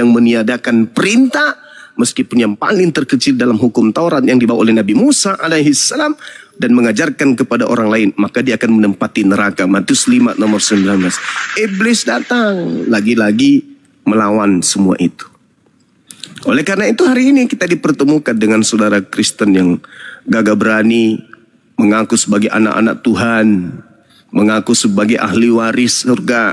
yang meniadakan perintah, meskipun yang paling terkecil dalam hukum Taurat yang dibawa oleh Nabi Musa alaihissalam, dan mengajarkan kepada orang lain, maka dia akan menempati neraka. Matius 5 nomor 19. Iblis datang lagi-lagi melawan semua itu. Oleh karena itu hari ini kita dipertemukan dengan saudara Kristen yang gagah berani, mengaku sebagai anak-anak Tuhan, mengaku sebagai ahli waris surga,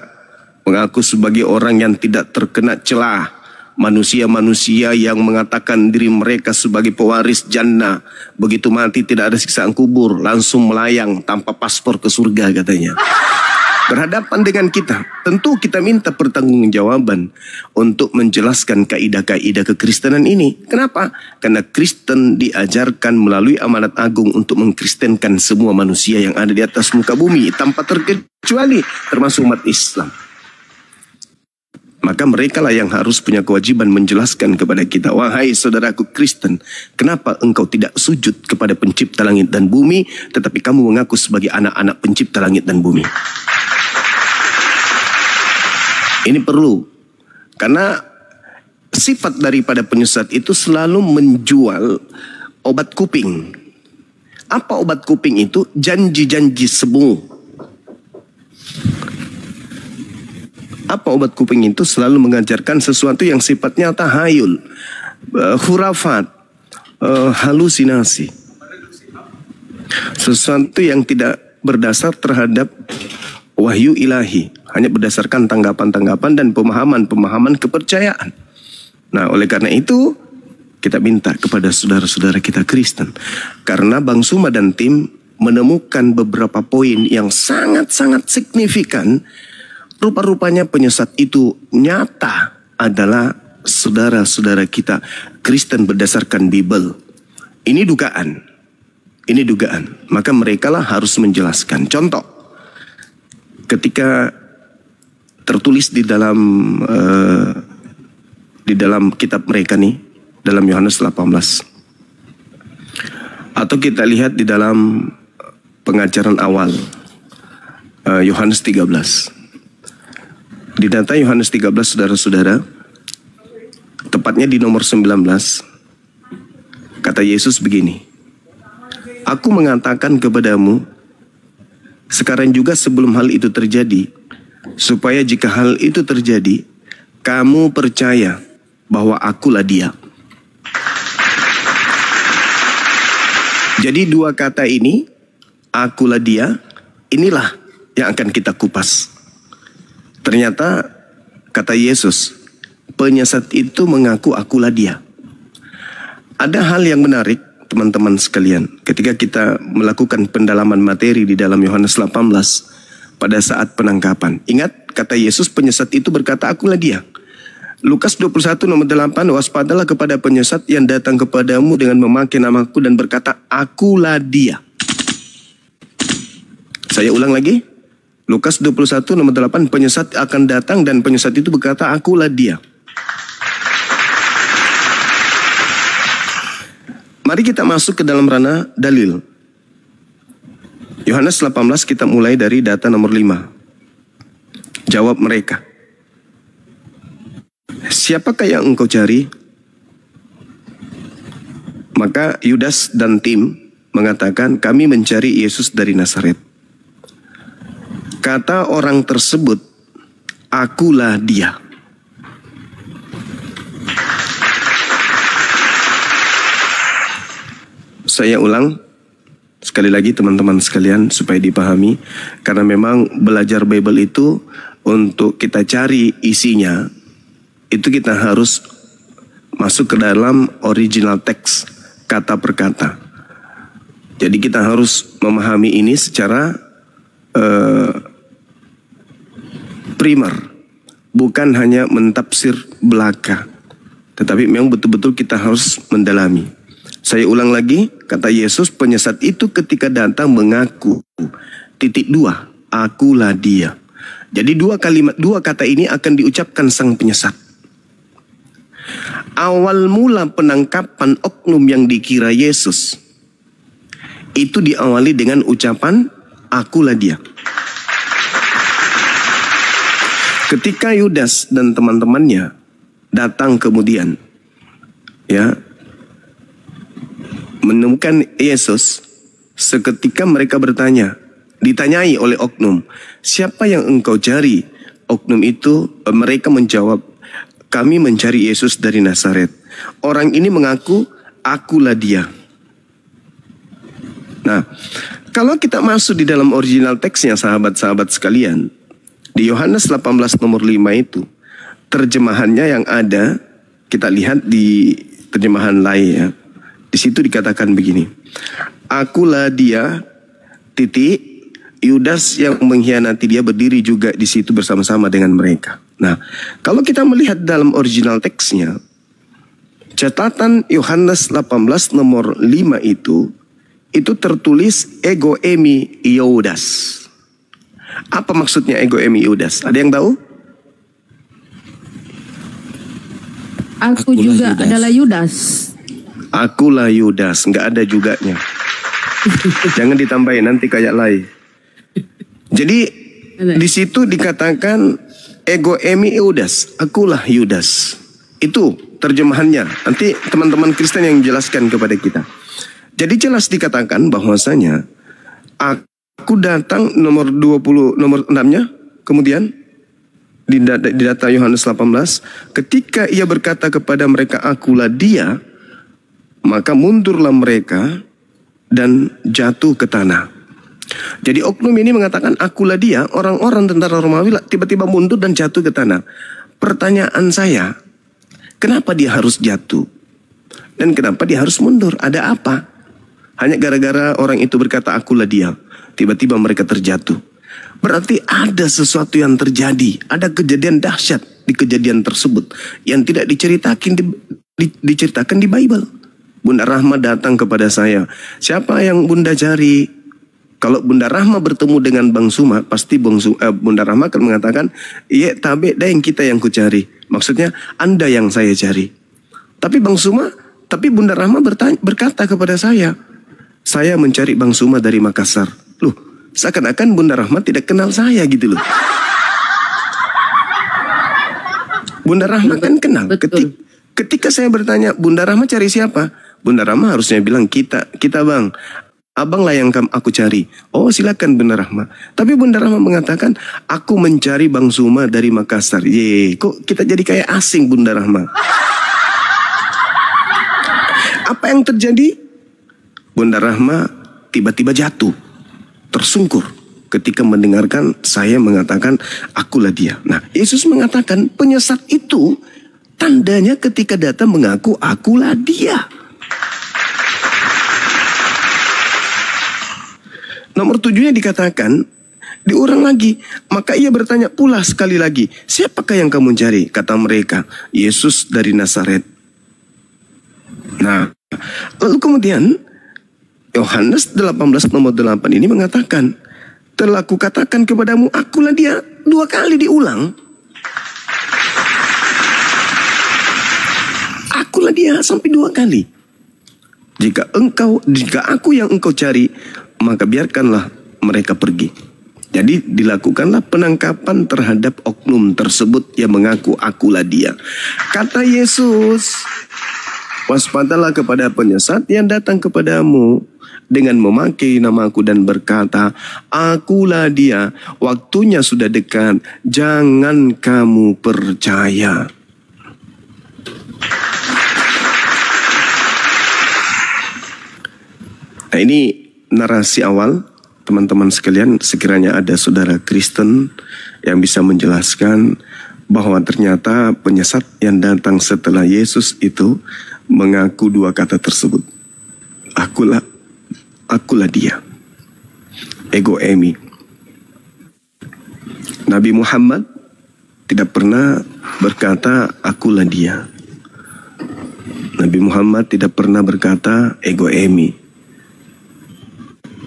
mengaku sebagai orang yang tidak terkena celah. Manusia-manusia yang mengatakan diri mereka sebagai pewaris jannah. Begitu mati tidak ada siksaan kubur, langsung melayang tanpa paspor ke surga katanya. Berhadapan dengan kita, tentu kita minta pertanggungjawaban untuk menjelaskan kaidah-kaidah kekristenan ini. Kenapa? Karena Kristen diajarkan melalui amanat agung untuk mengkristenkan semua manusia yang ada di atas muka bumi tanpa terkecuali, termasuk umat Islam. Maka mereka lah yang harus punya kewajiban menjelaskan kepada kita, wahai saudaraku Kristen, kenapa engkau tidak sujud kepada pencipta langit dan bumi, tetapi kamu mengaku sebagai anak-anak pencipta langit dan bumi? Ini perlu, karena sifat daripada penyesat itu selalu menjual obat kuping. Apa obat kuping itu? Janji-janji semu. Apa obat kuping itu? Selalu mengajarkan sesuatu yang sifatnya tahayul, khurafat, halusinasi. Sesuatu yang tidak berdasar terhadap wahyu ilahi, hanya berdasarkan tanggapan-tanggapan dan pemahaman-pemahaman kepercayaan. Nah, oleh karena itu kita minta kepada saudara-saudara kita Kristen, karena Bang Suma dan tim menemukan beberapa poin yang sangat-sangat signifikan. Rupa-rupanya penyesat itu nyata adalah saudara-saudara kita Kristen berdasarkan Bible. Ini dugaan. Ini dugaan. Maka mereka lah harus menjelaskan. Contoh, ketika tertulis di dalam kitab mereka nih, dalam Yohanes 18. Atau kita lihat di dalam pengajaran awal, Yohanes 13. Di data Yohanes 13, saudara-saudara, tepatnya di nomor 19, kata Yesus begini, aku mengatakan kepadamu, sekarang juga sebelum hal itu terjadi, supaya jika hal itu terjadi, kamu percaya bahwa akulah Dia. Jadi dua kata ini, akulah Dia, inilah yang akan kita kupas. Ternyata kata Yesus, penyesat itu mengaku akulah Dia. Ada hal yang menarik teman-teman sekalian, ketika kita melakukan pendalaman materi di dalam Yohanes 18 pada saat penangkapan. Ingat kata Yesus, penyesat itu berkata akulah Dia. Lukas 21 nomor 8, waspadalah kepada penyesat yang datang kepadamu dengan memakai namaku dan berkata akulah Dia. Saya ulang lagi. Lukas 21 nomor 8, penyesat akan datang dan penyesat itu berkata akulah Dia. Mari kita masuk ke dalam ranah dalil. Yohanes 18 kita mulai dari data nomor 5. Jawab mereka, siapakah yang engkau cari? Maka Yudas dan tim mengatakan, kami mencari Yesus dari Nazaret. Kata orang tersebut, akulah Dia. Saya ulang sekali lagi teman-teman sekalian supaya dipahami. Karena memang belajar Bible itu untuk kita cari isinya, itu kita harus masuk ke dalam original teks kata per kata. Jadi kita harus memahami ini secara primer, bukan hanya mentafsir belaka, tetapi memang betul-betul kita harus mendalami. Saya ulang lagi, kata Yesus, penyesat itu ketika datang mengaku, akulah Dia. Jadi dua kata ini akan diucapkan sang penyesat. Awal mula penangkapan oknum yang dikira Yesus itu diawali dengan ucapan akulah Dia. Ketika Yudas dan teman-temannya datang kemudian ya menemukan Yesus, seketika mereka ditanyai oleh oknum, siapa yang engkau cari? Oknum itu, mereka menjawab, kami mencari Yesus dari Nazaret. Orang ini mengaku, akulah dia. Nah, kalau kita masuk di dalam original teksnya sahabat-sahabat sekalian, di Yohanes 18 nomor 5 itu, terjemahannya yang ada, kita lihat di terjemahan lain ya. Di situ dikatakan begini, akulah dia, titik, Yudas yang mengkhianati dia berdiri juga di situ bersama-sama dengan mereka. Nah, kalau kita melihat dalam original teksnya, catatan Yohanes 18 nomor 5 itu tertulis ego emi Yudas. Apa maksudnya ego emi Yudas? Ada yang tahu? Aku juga Yudas. Adalah Yudas. Akulah Yudas, nggak ada juganya. Jangan ditambahin nanti kayak lain. Jadi di situ dikatakan ego emi Yudas, akulah Yudas. Itu terjemahannya. Nanti teman-teman Kristen yang jelaskan kepada kita. Jadi jelas dikatakan bahwasanya aku datang nomor 20 nomor 6-nya, kemudian di data Yohanes 18, ketika ia berkata kepada mereka akulah dia, maka mundurlah mereka dan jatuh ke tanah. Jadi oknum ini mengatakan akulah dia, orang-orang tentara Romawi tiba-tiba mundur dan jatuh ke tanah. Pertanyaan saya, kenapa dia harus jatuh? Dan kenapa dia harus mundur? Ada apa? Hanya gara-gara orang itu berkata akulah dia, tiba-tiba mereka terjatuh. Berarti ada sesuatu yang terjadi, ada kejadian dahsyat di kejadian tersebut yang tidak diceritakan di Bible. Bunda Rahma datang kepada saya, siapa yang Bunda cari? Kalau Bunda Rahma bertemu dengan Bang Suma, pasti Bunda Rahma akan mengatakan, iya tabe dah yang kita yang kucari. Maksudnya Anda yang saya cari. Tapi Bunda Rahma berkata kepada saya mencari Bang Suma dari Makassar. Loh, seakan-akan Bunda Rahma tidak kenal saya gitu loh. Bunda Rahma kan kenal. Ketika saya bertanya, Bunda Rahma cari siapa? Bunda Rahma harusnya bilang kita bang, abang lah yang aku cari. Oh silakan Bunda Rahma. Tapi Bunda Rahma mengatakan, aku mencari Bang Suma dari Makassar. Kok kita jadi kayak asing Bunda Rahma? Apa yang terjadi? Bunda Rahma tiba-tiba jatuh, tersungkur ketika mendengarkan saya mengatakan akulah dia. Nah, Yesus mengatakan penyesat itu tandanya ketika datang mengaku akulah dia. Nomor 7-nya dikatakan, diulang lagi, maka ia bertanya pula sekali lagi, siapakah yang kamu cari? Kata mereka, Yesus dari Nazaret. Nah, lalu kemudian Yohanes 18 nomor 8 ini mengatakan, telah kukatakan kepadamu, akulah dia. 2 kali diulang. Akulah dia sampai 2 kali. Jika aku yang engkau cari, maka biarkanlah mereka pergi. Jadi dilakukanlah penangkapan terhadap oknum tersebut yang mengaku akulah dia. Kata Yesus, waspadalah kepada penyesat yang datang kepadamu dengan memakai namaku dan berkata, akulah dia, waktunya sudah dekat, jangan kamu percaya. Nah ini narasi awal, teman-teman sekalian, sekiranya ada saudara Kristen yang bisa menjelaskan bahwa ternyata penyesat yang datang setelah Yesus itu mengaku 2 kata tersebut. Akulah dia. Ego emi. Nabi Muhammad tidak pernah berkata akulah dia. Nabi Muhammad tidak pernah berkata ego emi.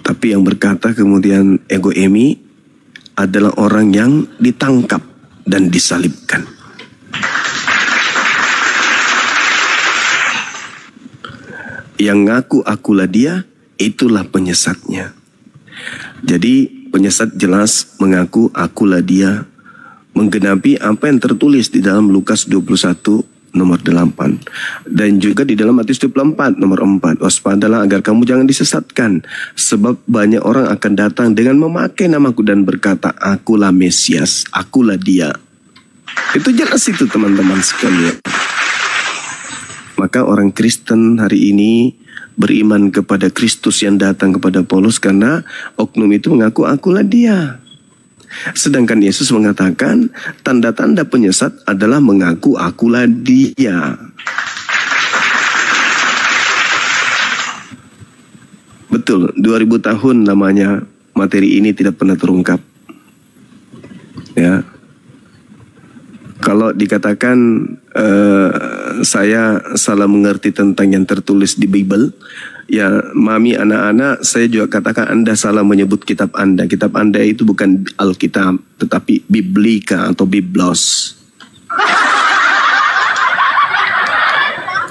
Tapi yang berkata kemudian ego emi adalah orang yang ditangkap dan disalibkan. Yang ngaku akulah dia, itulah penyesatnya. Jadi penyesat jelas mengaku akulah dia, menggenapi apa yang tertulis di dalam Lukas 21 nomor 8. Dan juga di dalam Matius 24 nomor 4. Waspadalah agar kamu jangan disesatkan, sebab banyak orang akan datang dengan memakai namaku dan berkata, akulah Mesias, akulah dia. Itu jelas itu teman-teman sekalian. Maka orang Kristen hari ini beriman kepada Kristus yang datang kepada Paulus karena oknum itu mengaku akulah dia. Sedangkan Yesus mengatakan tanda-tanda penyesat adalah mengaku akulah dia. Betul, 2000 tahun lamanya materi ini tidak pernah terungkap. Ya. Kalau dikatakan saya salah mengerti tentang yang tertulis di Bible, ya mami anak-anak, saya juga katakan Anda salah menyebut kitab Anda. Kitab Anda itu bukan Alkitab, tetapi Biblika atau Biblos.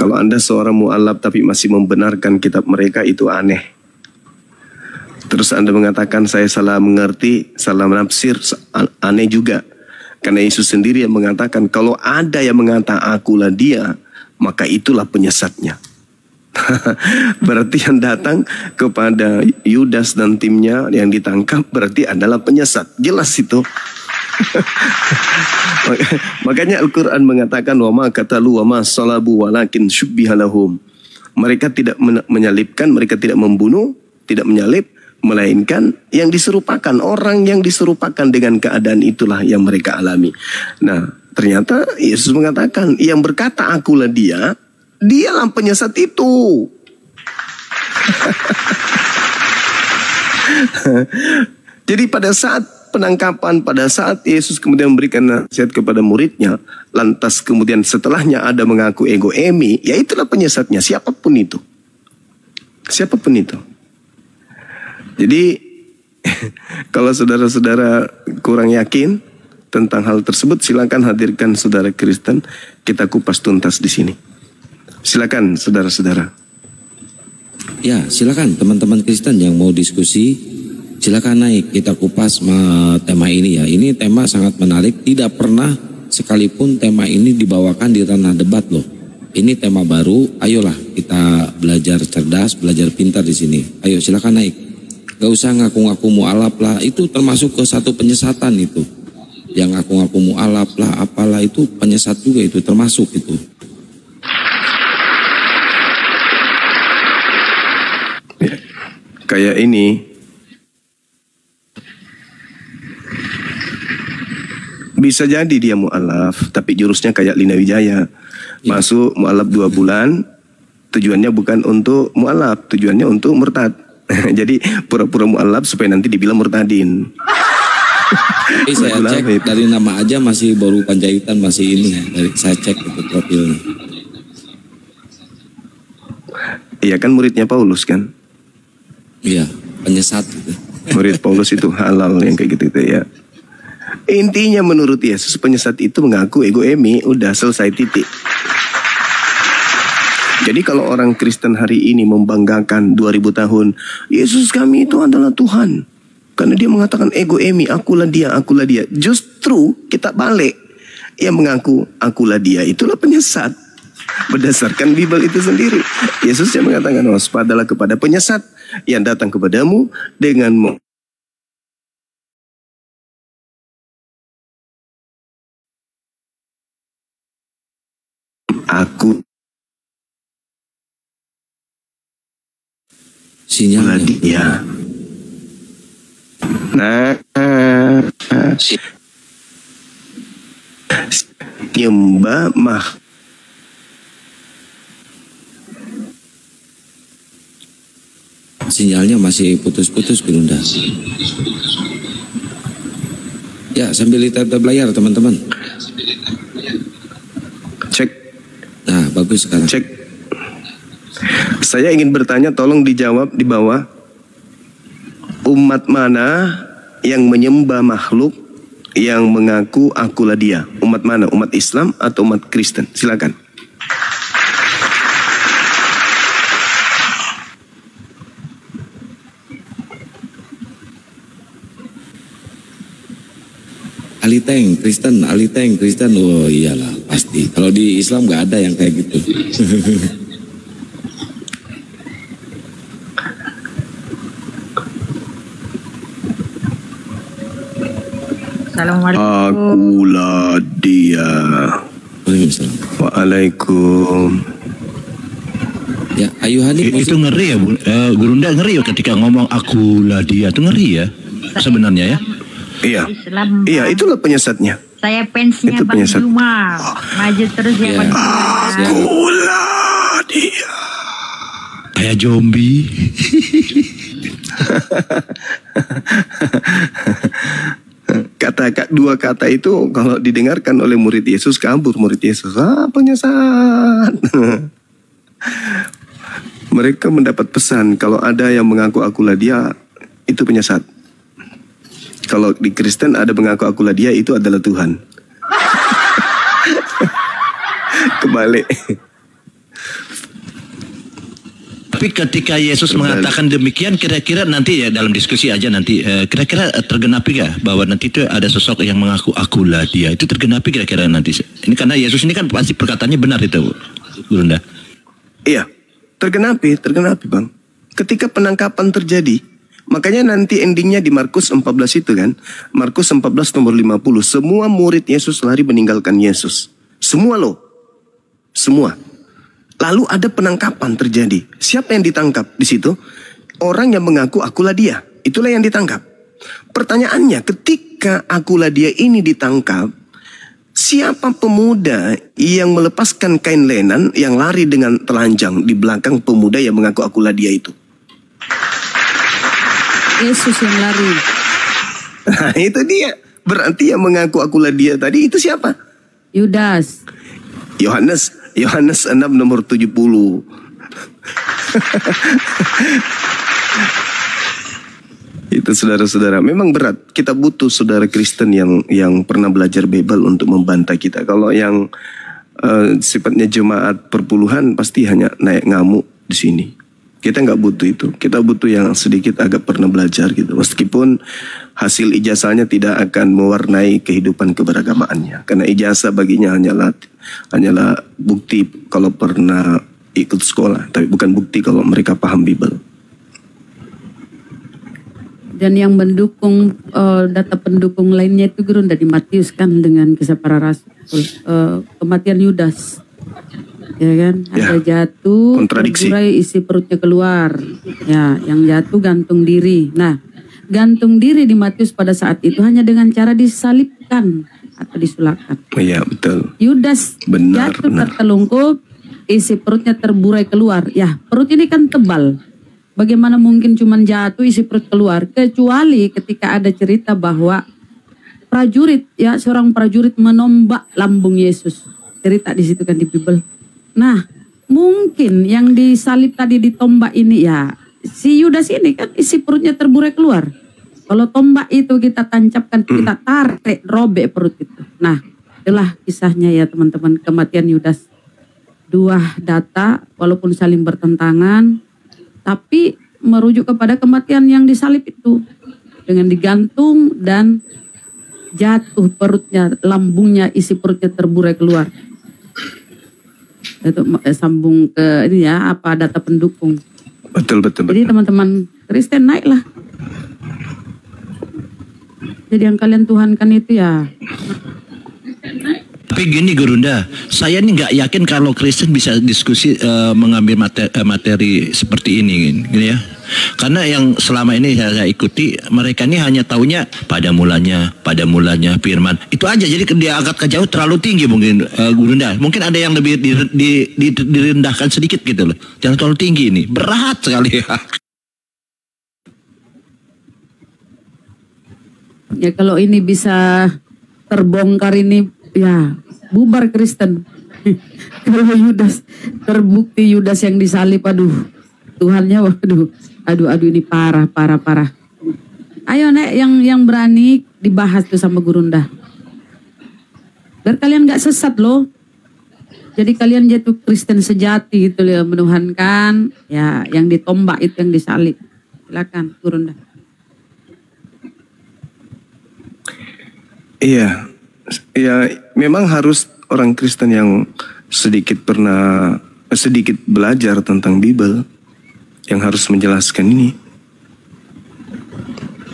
Kalau Anda seorang mu'alaf tapi masih membenarkan kitab mereka, itu aneh. Terus Anda mengatakan saya salah mengerti, salah menafsir, aneh juga. Karena Yesus sendiri yang mengatakan kalau ada yang mengatakan akulah dia, maka itulah penyesatnya. Berarti yang datang kepada Yudas dan timnya yang ditangkap berarti adalah penyesat. Jelas itu. Makanya Al-Quran mengatakan wama katalu wama salabu walakin syubbiha lahum. Mereka tidak menyalibkan, mereka tidak membunuh, tidak menyalib, melainkan yang diserupakan, orang yang diserupakan dengan keadaan itulah yang mereka alami. Nah, ternyata Yesus mengatakan yang berkata akulah dia, dialah penyesat itu. Jadi pada saat penangkapan, pada saat Yesus kemudian memberikan nasihat kepada muridnya, lantas kemudian setelahnya ada mengaku ego emi, ya itulah penyesatnya, siapapun itu. Siapapun itu. Jadi kalau saudara-saudara kurang yakin tentang hal tersebut, silakan hadirkan saudara Kristen, kita kupas tuntas di sini. Silakan saudara-saudara. Ya, silakan teman-teman Kristen yang mau diskusi, silakan naik, kita kupas tema ini ya. Ini tema sangat menarik, tidak pernah sekalipun tema ini dibawakan di ranah debat loh. Ini tema baru, ayolah kita belajar cerdas, belajar pintar di sini. Ayo silakan naik. Gak usah ngaku-ngaku mu'alaf lah, itu termasuk ke satu penyesatan itu. Yang ngaku-ngaku mu'alaf lah, apalah itu penyesat juga, itu termasuk itu. Kayak ini, bisa jadi dia mu'alaf, tapi jurusnya kayak Lina Wijaya. Masuk mu'alaf 2 bulan, tujuannya bukan untuk mu'alaf, tujuannya untuk murtad. Jadi pura-pura mu'alaf supaya nanti dibilang murtadin. Tapi saya cek dari nama aja masih baru Panjaitan, masih ini ya. Dari saya cek itu profilnya. Iya kan muridnya Paulus kan? Iya, penyesat gitu. Murid Paulus itu halal yang kayak gitu ya. Intinya menurut Yesus penyesat itu mengaku ego emi, udah selesai titik. Jadi kalau orang Kristen hari ini membanggakan 2000 tahun, Yesus kami itu adalah Tuhan. Karena dia mengatakan ego emi, akulah dia, akulah dia. Justru kita balik. Yang mengaku akulah dia, itulah penyesat. Berdasarkan Bible itu sendiri. Yesus yang mengatakan waspadalah kepada penyesat yang datang kepadamu dengan aku sinyalnya dia. Nah, nyembah mah sinyalnya masih putus-putus Gurunda. Ya, sambil lihat layar teman-teman. Cek. Nah, bagus sekarang. Cek. Saya ingin bertanya, tolong dijawab di bawah. Umat mana yang menyembah makhluk yang mengaku akulah dia? Umat mana? Umat Islam atau umat Kristen? Silakan. Aliteng Kristen, Aliteng Kristen. Oh iyalah pasti. Kalau di Islam nggak ada yang kayak gitu. Assalamualaikum. Akulah dia. Waalaikumsalam. Waalaikum. Ya, Ayu Hanif Itu ngeri ya, Gurunda ngeri ya ketika ngomong akulah dia, itu ngeri ya sebenarnya ya. Iya. Islam. Iya, itulah penyesatnya. Saya fansnya Itu Bang penyesat. Juma. Maju terus ya Iya. Bang Juma. Akulah dia. Kayak zombie. Dua kata itu kalau didengarkan oleh murid Yesus, kabur murid Yesus. Penyesat. Mereka mendapat pesan kalau ada yang mengaku akulah dia, itu penyesat. Kalau di Kristen ada mengaku akulah dia, itu adalah Tuhan. Kebalik. Tapi ketika Yesus mengatakan demikian, kira-kira nanti ya dalam diskusi aja nanti, kira-kira tergenapi gak bahwa nanti itu ada sosok yang mengaku akulah dia, itu tergenapi kira-kira nanti? Ini karena Yesus ini kan pasti perkataannya benar itu, Gurunda. Iya, tergenapi Bang. Ketika penangkapan terjadi, makanya nanti endingnya di Markus 14 itu kan, Markus 14 nomor 50, semua murid Yesus lari meninggalkan Yesus. Semua loh, semua. Lalu ada penangkapan terjadi. Siapa yang ditangkap di situ? Orang yang mengaku akulah dia. Itulah yang ditangkap. Pertanyaannya, ketika akulah dia ini ditangkap, siapa pemuda yang melepaskan kain lenan yang lari dengan telanjang di belakang pemuda yang mengaku akulah dia itu? Yesus yang lari. Nah, itu dia. Berarti yang mengaku akulah dia tadi itu siapa? Yudas. Yohanes 6 nomor 70. Itu saudara-saudara, memang berat. Kita butuh saudara Kristen yang pernah belajar Bible untuk membantai kita. Kalau yang sifatnya jemaat perpuluhan pasti hanya naik ngamuk di sini. Kita nggak butuh itu. Kita butuh yang sedikit agak pernah belajar gitu. Meskipun hasil ijazahnya tidak akan mewarnai kehidupan keberagamaannya. Karena ijazah baginya hanyalah bukti kalau pernah ikut sekolah, tapi bukan bukti kalau mereka paham Bible. Dan yang mendukung data pendukung lainnya itu Guru dari Matius kan dengan kisah para rasul, kematian Yudas. Ya kan, ada jatuh, terburai isi perutnya keluar. Ya, yang jatuh gantung diri. Nah, gantung diri di Matius pada saat itu hanya dengan cara disalibkan atau disulapkan. Iya, betul. Yudas jatuh tertelungkup, isi perutnya terburai keluar. Ya, perut ini kan tebal. Bagaimana mungkin cuman jatuh isi perut keluar? Kecuali ketika ada cerita bahwa prajurit, ya seorang prajurit menombak lambung Yesus. Cerita di situ kan di Bible. Nah, mungkin yang disalib tadi ditombak ini ya si Yudas ini kan isi perutnya terburai keluar. Kalau tombak itu kita tancapkan, kita tarik, robek perut itu. Nah, itulah kisahnya ya teman-teman, kematian Yudas. Dua data walaupun saling bertentangan, tapi merujuk kepada kematian yang disalib itu. Dengan digantung dan jatuh perutnya, lambungnya, isi perutnya terburai keluar. Itu sambung ke ini ya, apa data pendukung. Betul. Jadi teman-teman Kristen naiklah. Jadi yang kalian tuhankan itu ya. Tapi gini Gurunda, saya ini nggak yakin kalau Kristen bisa diskusi mengambil materi seperti ini, gitu ya. Karena yang selama ini saya ikuti, mereka ini hanya taunya pada mulanya firman. Itu aja, jadi dia angkat ke jauh terlalu tinggi mungkin Gurunda. Mungkin ada yang lebih direndahkan sedikit gitu loh. Jangan terlalu tinggi ini, berat sekali ya. Ya kalau ini bisa terbongkar ini, ya bubar Kristen. Kalau Yudas terbukti Yudas yang disalib, aduh Tuhannya, waduh, aduh ini parah. Ayo Nek, yang berani dibahas tuh sama Gurunda. Biar kalian nggak sesat loh. Jadi kalian jatuh Kristen sejati gitu loh, menuhankan ya yang ditombak itu yang disalib. Silakan Gurunda. Iya, ya memang harus orang Kristen yang sedikit belajar tentang Bible yang harus menjelaskan ini.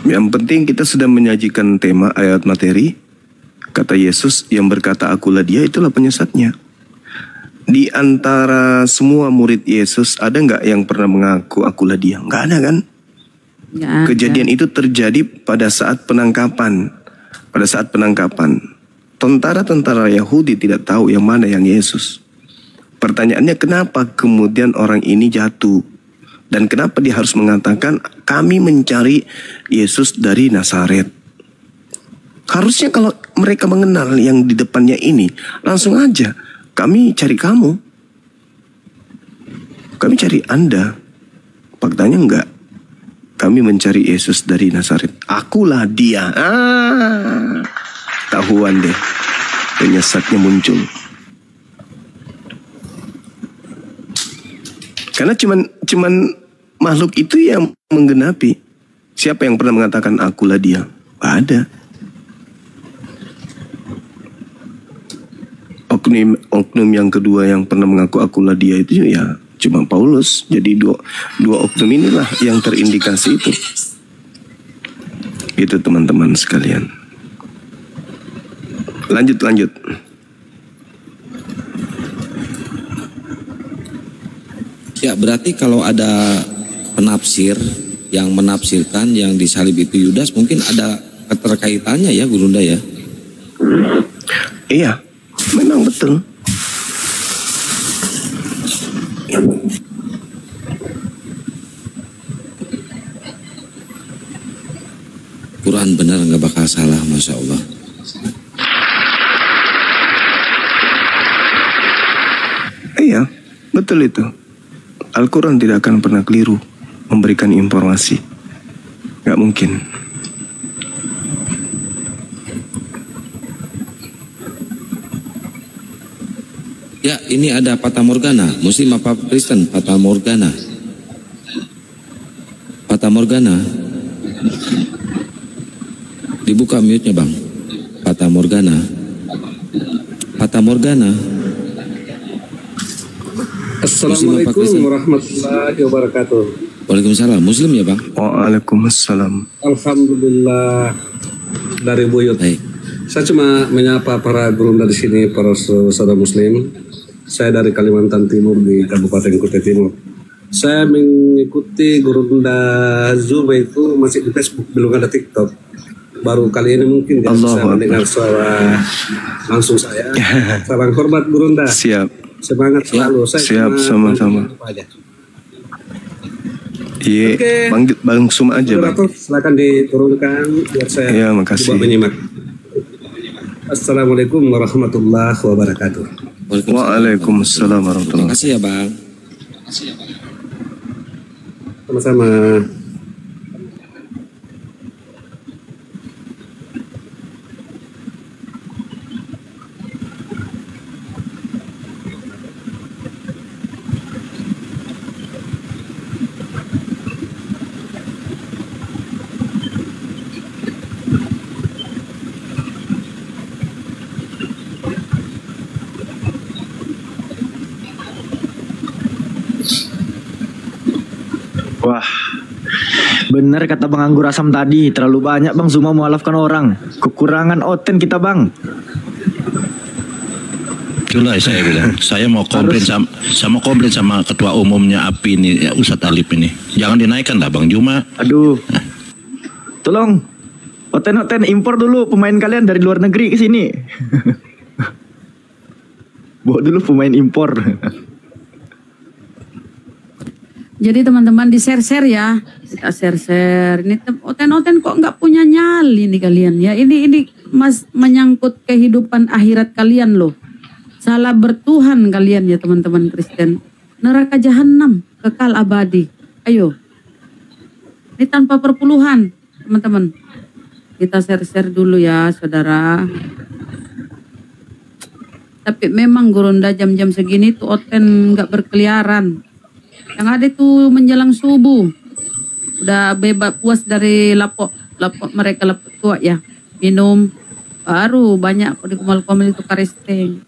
Yang penting kita sudah menyajikan tema ayat materi. Kata Yesus yang berkata akulah dia, itulah penyesatnya. Di antara semua murid Yesus ada nggak yang pernah mengaku akulah dia? Nggak ada kan? Nggak ada. Kejadian itu terjadi pada saat penangkapan. Pada saat penangkapan, tentara-tentara Yahudi tidak tahu yang mana yang Yesus. Pertanyaannya, kenapa kemudian orang ini jatuh? Dan kenapa dia harus mengatakan, kami mencari Yesus dari Nazaret? Harusnya kalau mereka mengenal yang di depannya ini, langsung aja, kami cari kamu. Kami cari Anda. Faktanya enggak. Kami mencari Yesus dari Nazaret. Akulah dia. Tahuan deh. Penyesatnya muncul. Karena cuman makhluk itu yang menggenapi. Siapa yang pernah mengatakan akulah dia? Gak ada. Oknum yang kedua yang pernah mengaku akulah dia itu ya cuma Paulus. Jadi dua oknum inilah yang terindikasi itu. Itu teman-teman sekalian. Lanjut. Ya, berarti kalau ada penafsir yang menafsirkan yang disalib itu Yudas, mungkin ada keterkaitannya ya Gurunda ya? Iya, memang betul. Quran benar nggak bakal salah, Masya Allah. Iya, betul itu. Al-Quran tidak akan pernah keliru memberikan informasi. Gak mungkin. Ya, ini ada Fata Morgana. Muslim apa Kristen? Fata Morgana. Fata Morgana. Dibuka mute-nya Bang. Fata Morgana. Fata Morgana. Assalamualaikum warahmatullahi wabarakatuh. Waalaikumsalam. Muslim ya Bang? Waalaikumsalam. Alhamdulillah dari Buyut. Baik. Saya cuma menyapa para gurunda di sini, para saudara Muslim. Saya dari Kalimantan Timur di Kabupaten Kutai Timur. Saya mengikuti gurunda Zoom itu masih di Facebook, belum ada TikTok. Baru kali ini mungkin bisa mendengar suara langsung saya. Salam hormat gurunda. Siap. Semangat selalu. Siap, sama-sama. Iya, Bang Sum aja Bang. Silakan diturunkan biar saya ya, makasih. coba menyimak. Assalamualaikum warahmatullahi wabarakatuh. Waalaikumsalam warahmatullahi wabarakatuh. Terima kasih ya Bang. Sama-sama. Wah, benar kata Bang Anggur Asam tadi, terlalu banyak Bang Zuma mualafkan orang. Kekurangan oten kita Bang. Itulah saya bilang, saya mau komplain sama ketua umumnya API ini, ya, Ustadz Alip ini. Jangan dinaikkan lah Bang Juma. Aduh, tolong oten impor dulu pemain kalian dari luar negeri ke sini. Bawa dulu pemain impor. Jadi teman-teman di share-share ya, kita share-share. Ini oten-oten kok nggak punya nyali nih kalian ya. Ini mas menyangkut kehidupan akhirat kalian loh. Salah bertuhan kalian ya teman-teman Kristen. Neraka jahanam kekal abadi. Ayo, ini tanpa perpuluhan teman-teman. Kita share-share dulu ya saudara. Tapi memang Gurunda jam-jam segini tuh oten nggak berkeliaran. Yang ada tuh menjelang subuh. Udah bebas puas dari lapok mereka lapok tua ya. Minum Baru banyak di Komel-Komel itu Kristen.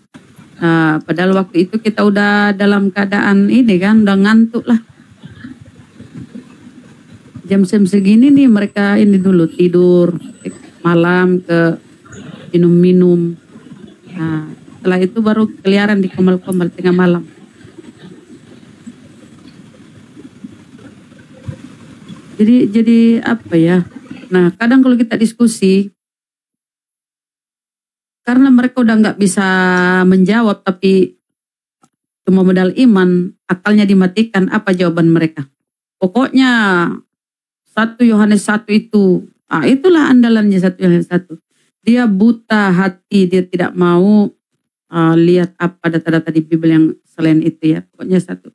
Nah, padahal waktu itu kita udah dalam keadaan ini kan, udah ngantuk lah. Jam-jam segini nih mereka ini dulu tidur malam ke minum-minum. Nah, setelah itu baru keliaran di Komel-Komel tengah malam. Jadi apa ya? Nah, kadang kalau kita diskusi, karena mereka udah nggak bisa menjawab, tapi cuma modal iman, akalnya dimatikan, apa jawaban mereka? Pokoknya 1 Yohanes 1 itu, itulah andalannya 1 Yohanes 1. Dia buta hati, dia tidak mau lihat apa data-data di Bible yang selain itu ya. Pokoknya 1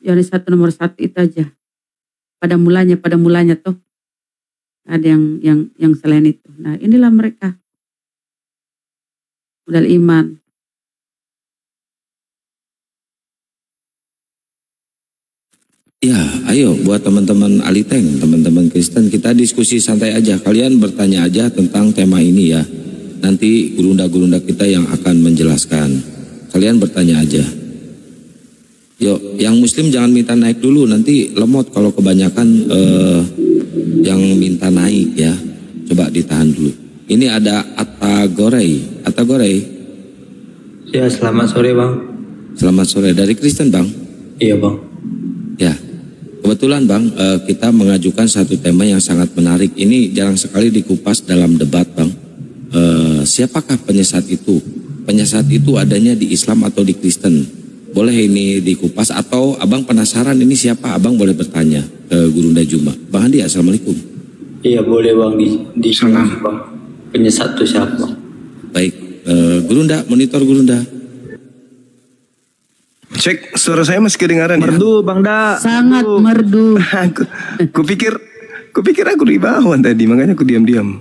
Yohanes 1 nomor 1 itu aja. Pada mulanya tuh ada yang selain itu. Nah, inilah mereka. Modal iman. Ya, ayo buat teman-teman Aliteng, teman-teman Kristen, kita diskusi santai aja. Kalian bertanya aja tentang tema ini ya. Nanti gurunda-gurunda kita yang akan menjelaskan. Kalian bertanya aja. Yuk, yang Muslim jangan minta naik dulu, nanti lemot kalau kebanyakan yang minta naik ya. Coba ditahan dulu. Ini ada Atta Gorey. Ya, selamat sore Bang. Selamat sore, dari Kristen Bang? Iya Bang. Ya, kebetulan Bang, kita mengajukan satu tema yang sangat menarik. Ini jarang sekali dikupas dalam debat Bang. Siapakah penyesat itu? Penyesat itu adanya di Islam atau di Kristen? Boleh ini dikupas atau Abang penasaran ini siapa? Abang boleh bertanya ke Gurunda Juma. Bang Andi, Assalamualaikum. Iya boleh Bang, di sana Bang. Penyesat itu siapa? Baik, Gurunda, monitor Gurunda. Cek, suara saya masih kedengaran ya? Merdu Bang Da. Sangat merdu. Aku pikir aku di bawah tadi, makanya aku diam-diam.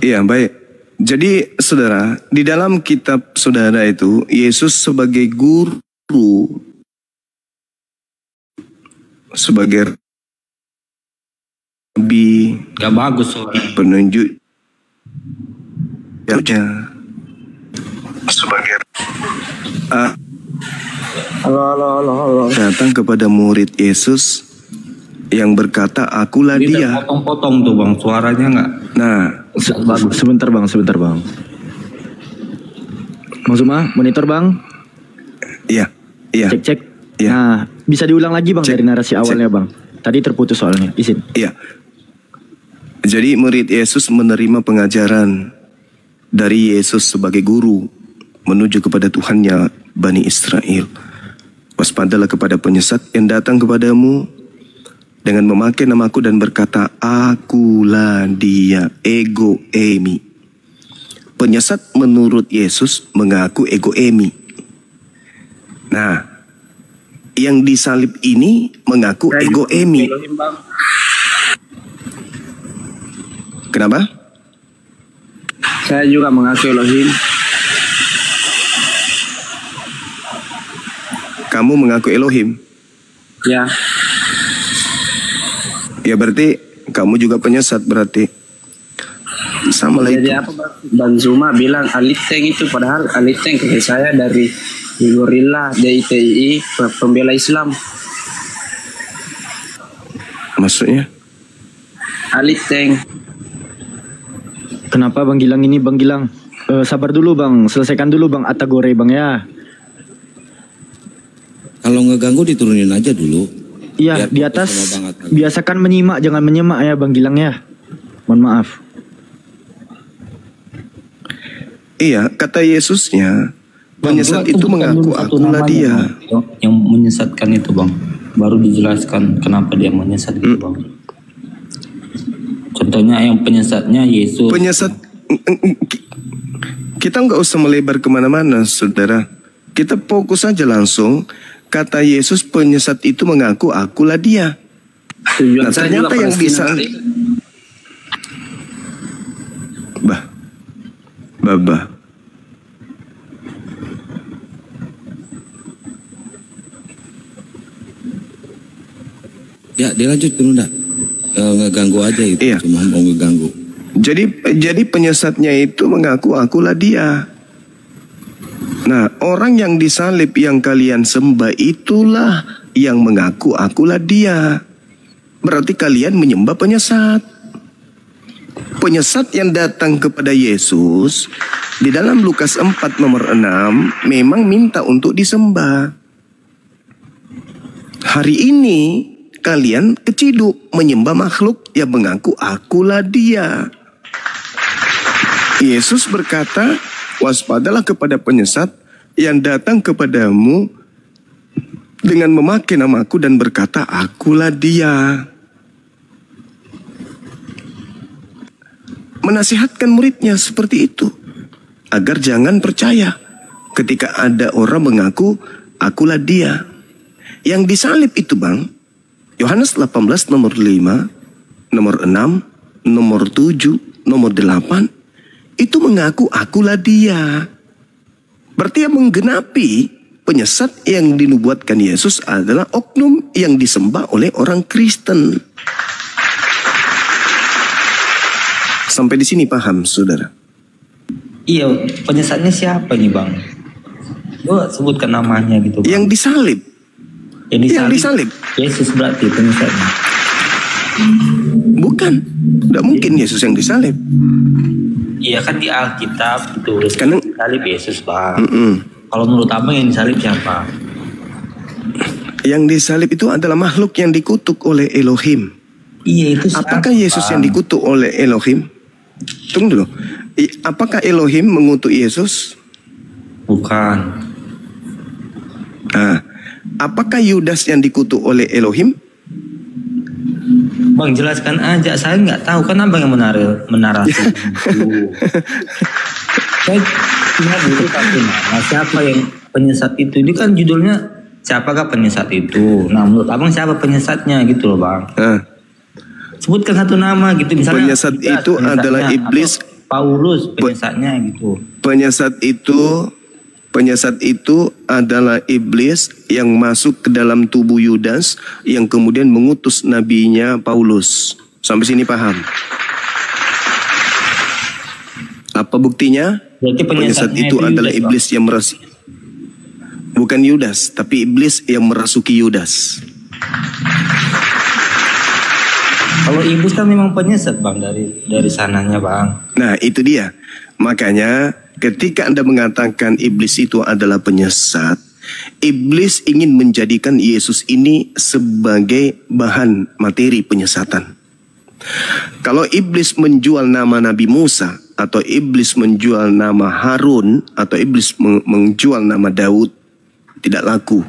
Iya, baik. Jadi saudara, di dalam kitab saudara itu, Yesus sebagai guru, sebagai Nabi, Gak bagus soalnya. penunjuk sebagai Halo. datang kepada murid Yesus yang berkata, akulah Ini dia. potong-potong tuh Bang, suaranya nggak Nah, Sebentar Bang. Bang Zuma, monitor Bang. iya. Cek. Iya. Nah, bisa diulang lagi Bang Cek. dari narasi awalnya Bang. Tadi terputus soalnya. Izin. Iya. Jadi murid Yesus menerima pengajaran dari Yesus sebagai guru menuju kepada Tuhannya Bani Israel. Waspadalah kepada penyesat yang datang kepadamu dengan memakai namaku dan berkata, akulah dia, ego emi. Penyesat menurut Yesus mengaku ego emi. Nah, yang disalib ini mengaku ego emi. Kenapa? Saya juga mengaku Elohim. Kamu mengaku Elohim? Ya. Ya berarti kamu juga penyesat berarti. Sama lah Jadi itu. apa Bang Zuma bilang Aliteng itu, padahal Aliteng kakek saya dari Gorilla DITI pembela Islam. Maksudnya? Aliteng. Kenapa Bang Gilang ini Bang Gilang? Sabar dulu Bang, selesaikan dulu Bang Atta Gorey Bang ya. Kalau ngeganggu diturunin aja dulu. Iya, Biar di fokus atas sama Bang Atta. biasakan menyimak, jangan menyemak ya Bang Gilang ya. Mohon maaf. Iya, kata Yesusnya, penyesat itu mengaku akulah dia. Yang menyesatkan itu Bang. Baru dijelaskan kenapa dia menyesat gitu Bang. Contohnya yang penyesatnya Yesus. Penyesat, kita nggak usah melebar kemana-mana, saudara. Kita fokus saja langsung. Kata Yesus, penyesat itu mengaku akulah dia. Nah, ternyata yang bisa, Bah. Ya, dilanjut Gurunda. Ngeganggu aja itu, Iya. cuma mau ngeganggu. Jadi penyesatnya itu mengaku akulah dia. Nah, orang yang disalib yang kalian sembah itulah yang mengaku akulah dia. Berarti kalian menyembah penyesat. Penyesat yang datang kepada Yesus di dalam Lukas 4 nomor 6 memang minta untuk disembah. Hari ini kalian keciduk menyembah makhluk yang mengaku akulah dia. Yesus berkata, waspadalah kepada penyesat yang datang kepadamu dengan memakai namaku dan berkata, akulah dia. Menasihatkan muridnya seperti itu, agar jangan percaya ketika ada orang mengaku, akulah dia. Yang disalib itu bang, Yohanes 18 nomor 5, nomor 6, nomor 7, nomor 8, itu mengaku akulah dia. Berarti yang menggenapi penyesat yang dinubuatkan Yesus adalah oknum yang disembah oleh orang Kristen. Sampai di sini paham, saudara? Iya, penyesatnya siapa nih bang? Gua sebutkan namanya gitu bang. Yang disalib. Yang disalib. Yesus berarti penyesatnya. Bukan, tidak mungkin Yesus yang disalib. Iya kan di Alkitab ditulis disalib Yesus bang. Kalau menurut abang yang disalib siapa? Yang disalib itu adalah makhluk yang dikutuk oleh Elohim. Iya itu siapa? Apakah Yesus yang dikutuk oleh Elohim? Tunggu dulu. Apakah Elohim mengutuk Yesus? Bukan. Nah, apakah Yudas yang dikutuk oleh Elohim? Bang jelaskan aja, saya nggak tahu kan abang yang menarasi. Saya cuma butuh satu nama. Siapa yang penyesat itu? Ini kan judulnya siapakah penyesat itu? Nah menurut abang siapa penyesatnya gitu loh bang? Sebutkan satu nama gitu misalnya. Penyesat itu adalah iblis. Paulus penyesatnya gitu. Penyesat itu adalah iblis yang masuk ke dalam tubuh Yudas yang kemudian mengutus nabinya Paulus. Sampai sini paham? Apa buktinya? Berarti penyesat itu adalah Yudas, iblis yang merasuki. Bukan Yudas, tapi iblis yang merasuki Yudas. Kalau iblis kan memang penyesat bang dari sananya bang. Nah itu dia. Makanya ketika Anda mengatakan iblis itu adalah penyesat, iblis ingin menjadikan Yesus ini sebagai bahan materi penyesatan. Kalau iblis menjual nama Nabi Musa, atau iblis menjual nama Harun, atau iblis menjual nama Daud, tidak laku.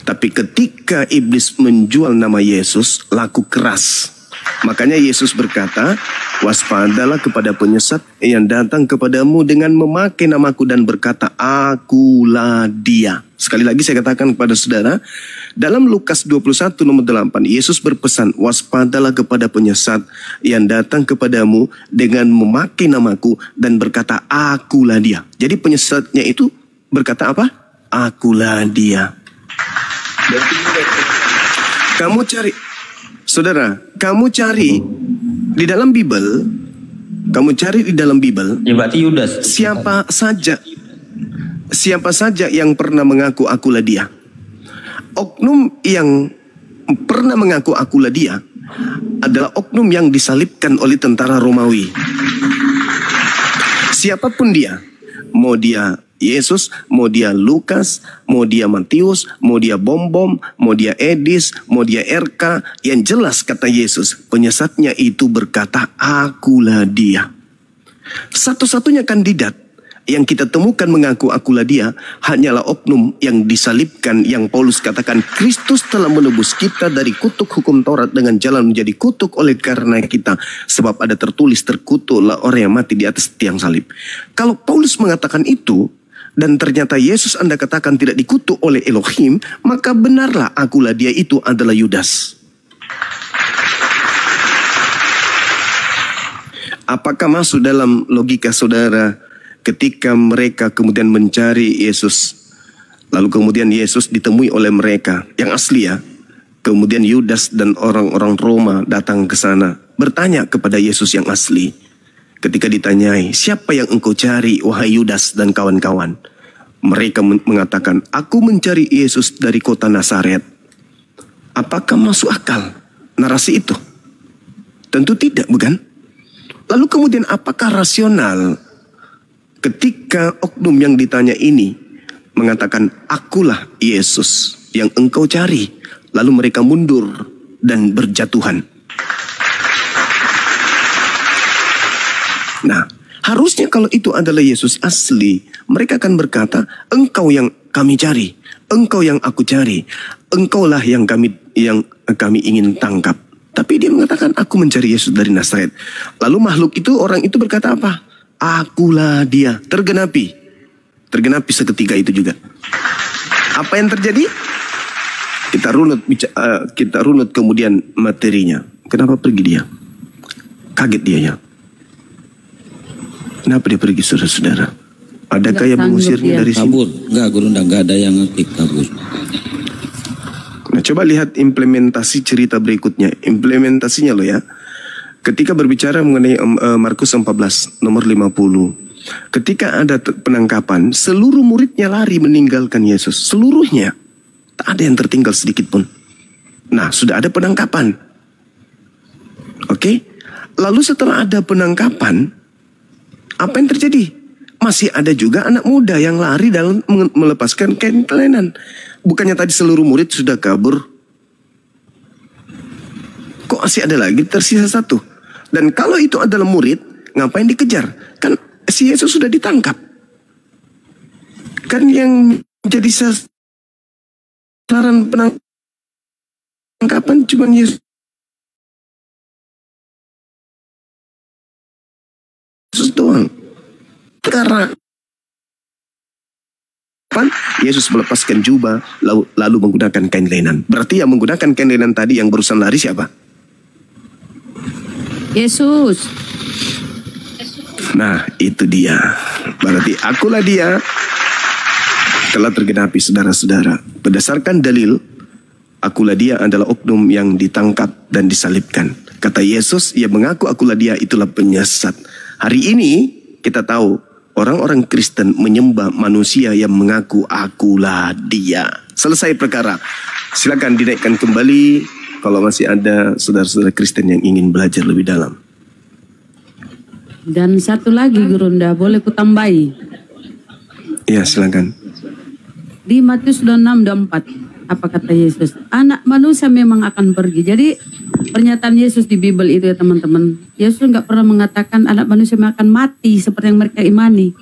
Tapi ketika iblis menjual nama Yesus, laku keras. Makanya Yesus berkata, waspadalah kepada penyesat yang datang kepadamu dengan memakai namaku dan berkata, akulah dia. Sekali lagi saya katakan kepada saudara, dalam Lukas 21 nomor 8, Yesus berpesan, waspadalah kepada penyesat yang datang kepadamu dengan memakai namaku dan berkata, akulah dia. Jadi penyesatnya itu berkata apa? Akulah dia. Kamu cari, saudara, kamu cari di dalam Bible, ya berarti Yudas. Siapa saja yang pernah mengaku akulah dia. Oknum yang pernah mengaku akulah dia adalah oknum yang disalibkan oleh tentara Romawi. Siapapun dia, mau dia Yesus, mau dia Lukas, mau dia Matius, mau dia Bom-Bom, mau dia Edis, mau dia RK, yang jelas kata Yesus, penyesatnya itu berkata, akulah dia. Satu-satunya kandidat yang kita temukan mengaku akulah dia hanyalah oknum yang disalibkan, yang Paulus katakan Kristus telah menebus kita dari kutuk hukum Taurat dengan jalan menjadi kutuk oleh karena kita, sebab ada tertulis terkutuklah orang yang mati di atas tiang salib. Kalau Paulus mengatakan itu dan ternyata Yesus Anda katakan tidak dikutuk oleh Elohim, maka benarlah akulah dia itu adalah Yudas. Apakah masuk dalam logika saudara ketika mereka kemudian mencari Yesus, lalu kemudian Yesus ditemui oleh mereka yang asli ya, kemudian Yudas dan orang-orang Roma datang ke sana bertanya kepada Yesus yang asli, Ketika ditanyai, siapa yang engkau cari, wahai Yudas dan kawan-kawan? Mereka mengatakan, aku mencari Yesus dari kota Nazaret. Apakah masuk akal narasi itu? Tentu tidak, bukan? Lalu kemudian apakah rasional ketika oknum yang ditanya ini mengatakan, akulah Yesus yang engkau cari. Lalu mereka mundur dan berjatuhan. Nah, harusnya kalau itu adalah Yesus asli, mereka akan berkata, engkau yang kami cari, engkau yang aku cari, engkaulah yang kami ingin tangkap. Tapi dia mengatakan, aku mencari Yesus dari Nazaret. Lalu makhluk itu, orang itu berkata apa? Akulah dia. Tergenapi seketika itu juga. Apa yang terjadi? Kita runut kemudian materinya. Kenapa pergi dia? Kaget dia ya. Kenapa dia pergi, saudara-saudara? Adakah yang mengusirnya dari sini? Kabur. Enggak, Guru, enggak ada yang ngetik, kabur. Nah, coba lihat implementasi cerita berikutnya. Implementasinya loh ya. Ketika berbicara mengenai Markus 14 nomor 50. Ketika ada penangkapan, seluruh muridnya lari meninggalkan Yesus. Seluruhnya. Tak ada yang tertinggal sedikit pun. Nah, sudah ada penangkapan. Oke? Lalu setelah ada penangkapan, apa yang terjadi? Masih ada juga anak muda yang lari dalam melepaskan kain pelayanan. Bukannya tadi seluruh murid sudah kabur? Kok masih ada lagi tersisa satu? Dan kalau itu adalah murid, ngapain dikejar? Kan si Yesus sudah ditangkap. Kan yang jadi sasaran penangkapan cuma Yesus doang. Karena Yesus melepaskan jubah lalu menggunakan kain lenan. Berarti yang menggunakan kain lenan tadi yang barusan lari siapa? Yesus. Nah, itu dia. Berarti akulah dia. Telah tergenapi, saudara-saudara. Berdasarkan dalil, akulah dia adalah oknum yang ditangkap dan disalibkan. Kata Yesus, ia mengaku akulah dia, itulah penyesat. Hari ini kita tahu orang-orang Kristen menyembah manusia yang mengaku akulah dia. Selesai perkara. Silakan dinaikkan kembali kalau masih ada saudara-saudara Kristen yang ingin belajar lebih dalam. Dan satu lagi, Gurunda, boleh kutambahi? Ya, silakan. Di Matius 26:24, apa kata Yesus? Anak manusia memang akan pergi. Jadi pernyataan Yesus di Bible itu ya teman-teman. Yesus nggak pernah mengatakan anak manusia memang akan mati seperti yang mereka imani.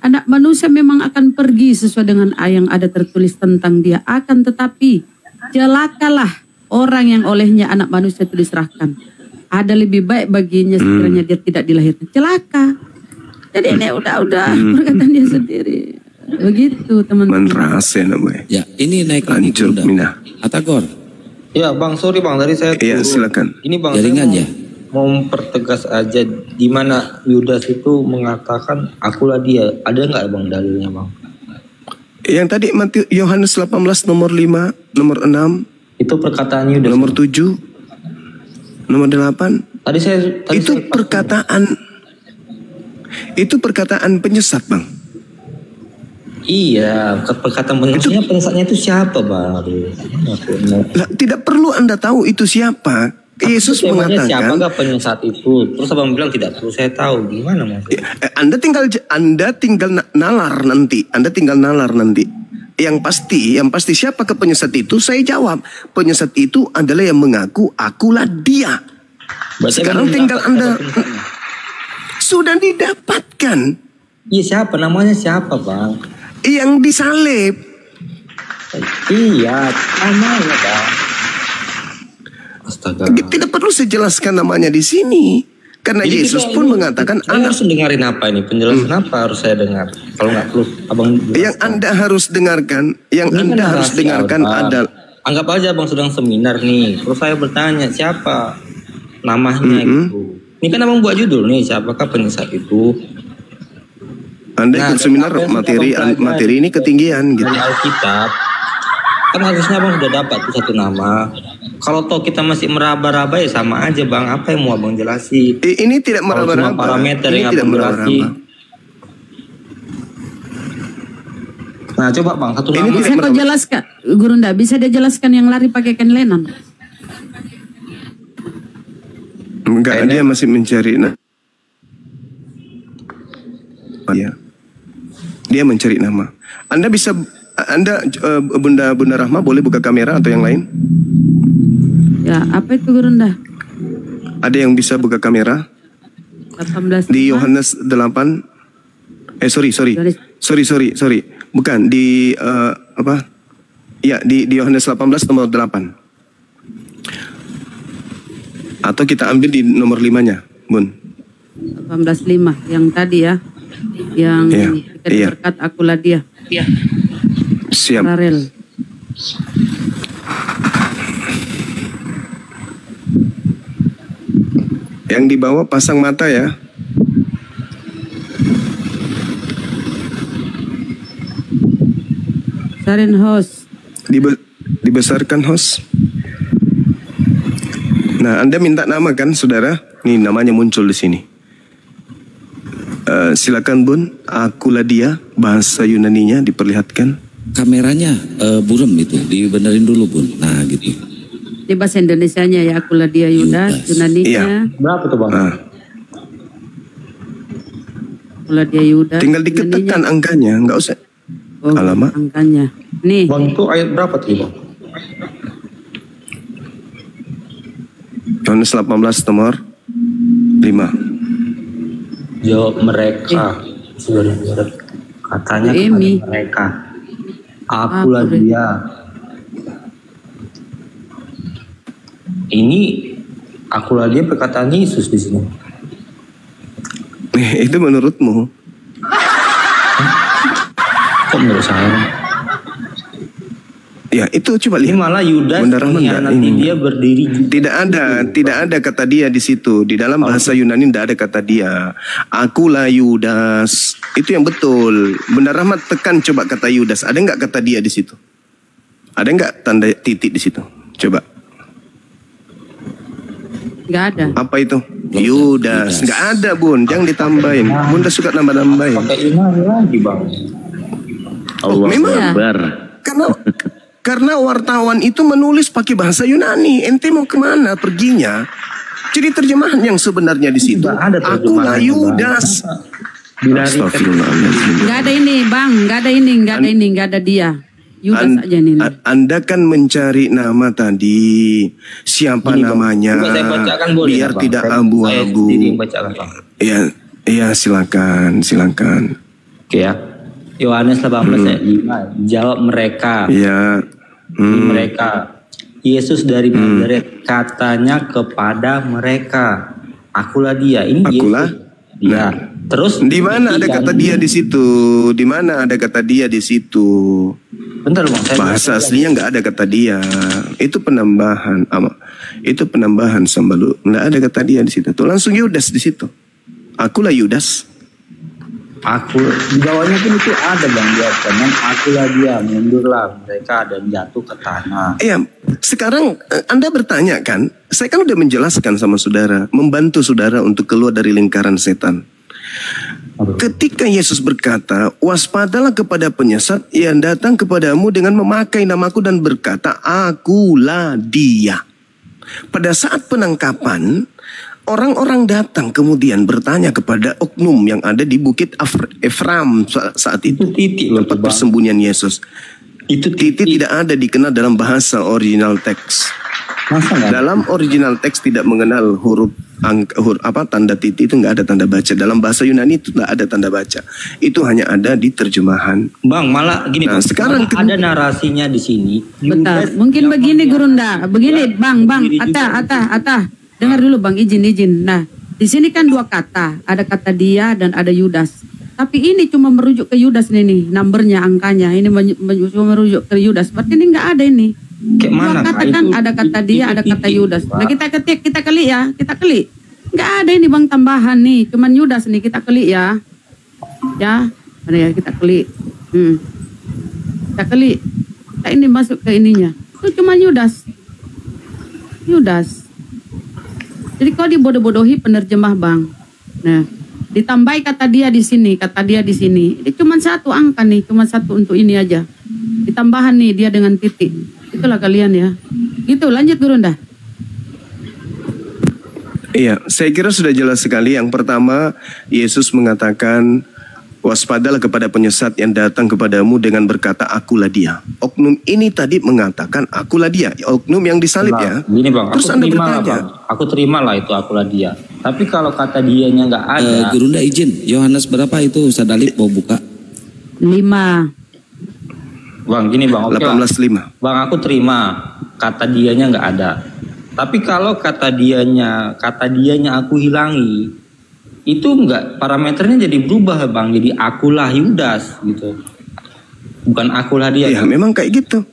Anak manusia memang akan pergi sesuai dengan yang ada tertulis tentang dia. Akan tetapi celakalah orang yang olehnya anak manusia itu diserahkan. Ada lebih baik baginya sekiranya dia tidak dilahirkan. Celaka. Jadi ini udah perkataan dia sendiri. Begitu teman-teman. Menrasa namanya. Ya, ini naik lagi. Hancur Mina. Atagor. Ya Bang, sorry Bang, tadi saya Iya, silakan. Ini Bang, Jaringan ya. Mau mempertegas aja di mana Yudas itu mengatakan akulah dia. Ada nggak Bang dalilnya Bang? Yang tadi Yohanes 18 nomor 5, nomor 6. Itu perkataan Yudas. Nomor 7, nomor 8. Itu perkataan penyesat, Bang. Iya, perkataan penyesatnya itu siapa Bang? Lah, tidak perlu Anda tahu itu siapa. Yesus mengatakan, siapa gak penyesat itu? Terus Abang bilang tidak perlu saya tahu. Gimana Mas? Anda tinggal nalar nanti. Yang pasti siapa ke penyesat itu? Saya jawab, penyesat itu adalah yang mengaku akulah dia. Berarti sekarang tinggal Anda sudah didapatkan. Iya, siapa namanya siapa Bang? Yang disalib. Iya, namanya Bang. Astaga. Tidak perlu saya jelaskan namanya di sini. Karena jadi Yesus pun mengatakan Anda harus dengerin apa ini? Penjelasan apa harus saya dengar? Kalau nggak perlu Abang yang Anda harus dengarkan, adalah anggap aja Abang sedang seminar nih. Terus saya bertanya siapa namanya gitu. Ini kan Abang buat judul nih, siapakah penyesat itu? Anda ikut seminar materi ini ketinggian gitu. Dari Alkitab kan harusnya Abang sudah dapat tuh satu nama. Kalau toh kita masih meraba-raba ya sama aja bang. Apa yang mau abang jelasin? Ini tidak meraba-raba. Cuma parameter Ini yang tidak abang meraba-raba. jelasin. Nah coba bang satu Ini nama. tidak Bisa kau jelaskan, Gurunda? Bisa dia jelaskan yang lari pakai kain lenan? Enggak, dia masih mencari. Ya. Dia mencari nama. Anda bisa, Bunda Rahma boleh buka kamera atau yang lain? Ya, apa itu Gurunda? Ada yang bisa buka kamera? 18. Di Yohanes 8. Sorry. Bukan di apa? Ya, di Yohanes 18 nomor 8. Atau kita ambil di nomor 5-nya, Bun. 18:5 yang tadi ya. Yang kita berkat akulah dia. Iya. Siap. Paralel. Yang di bawah pasang mata ya. Sarin host. Dibesarkan host. Nah, Anda minta nama kan, saudara? Nih namanya muncul di sini. Silakan Bun, akulah dia. Bahasa Yunaninya diperlihatkan. Kameranya burem itu, dibenerin dulu Bun. Nah gitu. Di bahasa Indonesianya ya, akulah dia Yudas. Yunaninya. Iya. Berapa tuh bang? Akulah dia Yudas. Tinggal diketekan angkanya, nggak usah. Alamak. Angkanya. Nih. Bang itu ayat berapa tuh bang? Yohanes 18 nomor 5. Jawab mereka. Katanya kepada mereka. Akulah dia. Ini akulah dia perkataan Yesus di sini. Itu menurutmu? Kok menurut saya? Ya itu coba lihat. Ini malah Yudas mengkhianati dia berdiri. Tidak ada kata dia di situ. Di dalam bahasa Yunani tidak ada kata dia. Akulah Yudas. Itu yang betul. Bunda Rahmat tekan coba kata Yudas. Ada nggak kata dia di situ? Ada nggak tanda titik di situ? Coba. Nggak ada. Apa itu? Yudas. Nggak ada Bun. Jangan ditambahin. Bunda suka nambah-nambahin. Pakai Yunani lagi bang. Allah Akbar. Karena wartawan itu menulis pakai bahasa Yunani. Ente mau kemana perginya? Jadi terjemahan yang sebenarnya di situ. Akulah Yudas. Astagfirullahaladzim. Nggak ada ini bang. Nggak ada dia. Yudas aja nih. Anda kan mencari nama tadi. Siapa namanya? Biar tidak abu-abu. Ya silakan. Oke ya. Yohanes 18 ayat 5. Jawab mereka. Ya. Mereka. Yesus dari Nazaret katanya kepada mereka, akulah dia. Ini akulah Yesus. Dia. Terus di mana ada kata dia di situ? Di mana ada kata dia di situ? Bentar bang. Bahasa aslinya nggak ada kata dia. Itu penambahan. Itu penambahan sambalu. Nggak ada kata dia di situ. Tuh langsung Yudas di situ. Akulah Yudas. Aku di bawahnya pun itu ada bang, dia dengan akulah dia, mundurlah mereka dan jatuh ke tanah. Iya, sekarang Anda bertanya kan, saya kan udah menjelaskan sama saudara, membantu saudara untuk keluar dari lingkaran setan. Ketika Yesus berkata, waspadalah kepada penyesat yang datang kepadamu dengan memakai namaku dan berkata, akulah dia. Pada saat penangkapan, orang-orang datang kemudian bertanya kepada oknum yang ada di Bukit Efraim saat itu. Tempat persembunyian Yesus. Itu titik tidak ada dikenal dalam bahasa original teks. Dalam original teks tidak mengenal huruf tanda titik, itu nggak ada tanda baca. Dalam bahasa Yunani itu nggak ada tanda baca. Itu hanya ada di terjemahan. Bang, malah gini. Nah, sekarang ada narasinya di sini. Betul. Mungkin begini Gurunda. Begini, Bang. Ata. Dengar dulu Bang, izin. Nah, di sini kan dua kata, ada kata dia dan ada Yudas. Tapi ini cuma merujuk ke Yudas nih, numbernya, angkanya. Ini cuma merujuk ke Yudas. Berarti ini nggak ada ini. Dua kata kan, ada kata dia, ada kata Yudas. Nah kita ketik, kita klik. Nggak ada ini Bang tambahan nih, cuman Yudas nih, kita klik ya. Ya, mana ya kita klik. Kita klik. Kita ini masuk ke ininya. Itu cuma Yudas. Yudas. Jadi kalau dibodoh-bodohi penerjemah Bang. Nah, ditambahi kata dia di sini, kata dia di sini. Ini cuma satu angka nih, cuma satu untuk ini aja. Ditambahan nih dia dengan titik. Itulah kalian ya. Gitu, lanjut Guru Nda. Iya, saya kira sudah jelas sekali. Yang pertama, Yesus mengatakan, waspadalah kepada penyesat yang datang kepadamu dengan berkata, akulah dia. Oknum ini tadi mengatakan, akulah dia. Oknum yang disalib ya. Gini Bang, terus Anda bertanya, aku terima lah itu akulah dia. Tapi kalau kata dianya nggak ada. Guru Nda izin, Yohanes berapa itu Ustaz Dalip mau buka? 5. Bang, gini Bang, oke 18:5. Bang, aku terima kata dianya nggak ada. Tapi kalau kata dianya aku hilangi, itu enggak, parameternya jadi berubah Bang, jadi akulah Yudas gitu, bukan akulah dia. Ya memang kayak gitu.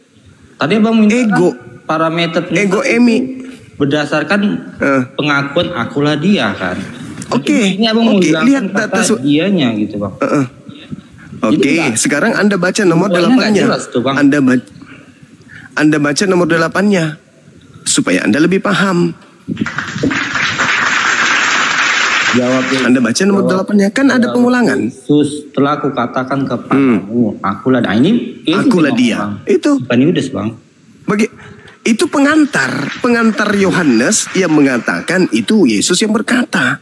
Tadi Bang minta ego, parameter ego Emi berdasarkan pengakuan akulah dia kan. Oke, ini Abang mau lihat data dianya gitu Bang. Oke, sekarang Anda baca nomor 8-nya. Anda baca nomor 8-nya supaya Anda lebih paham. Anda baca nomor 8-nya, kan ada pengulangan. Yesus telah aku katakan kepadamu, akulah. Nah ini akulah dia. Bang. Itu bukan Yudas Bang. Itu pengantar Yohanes yang mengatakan itu Yesus yang berkata.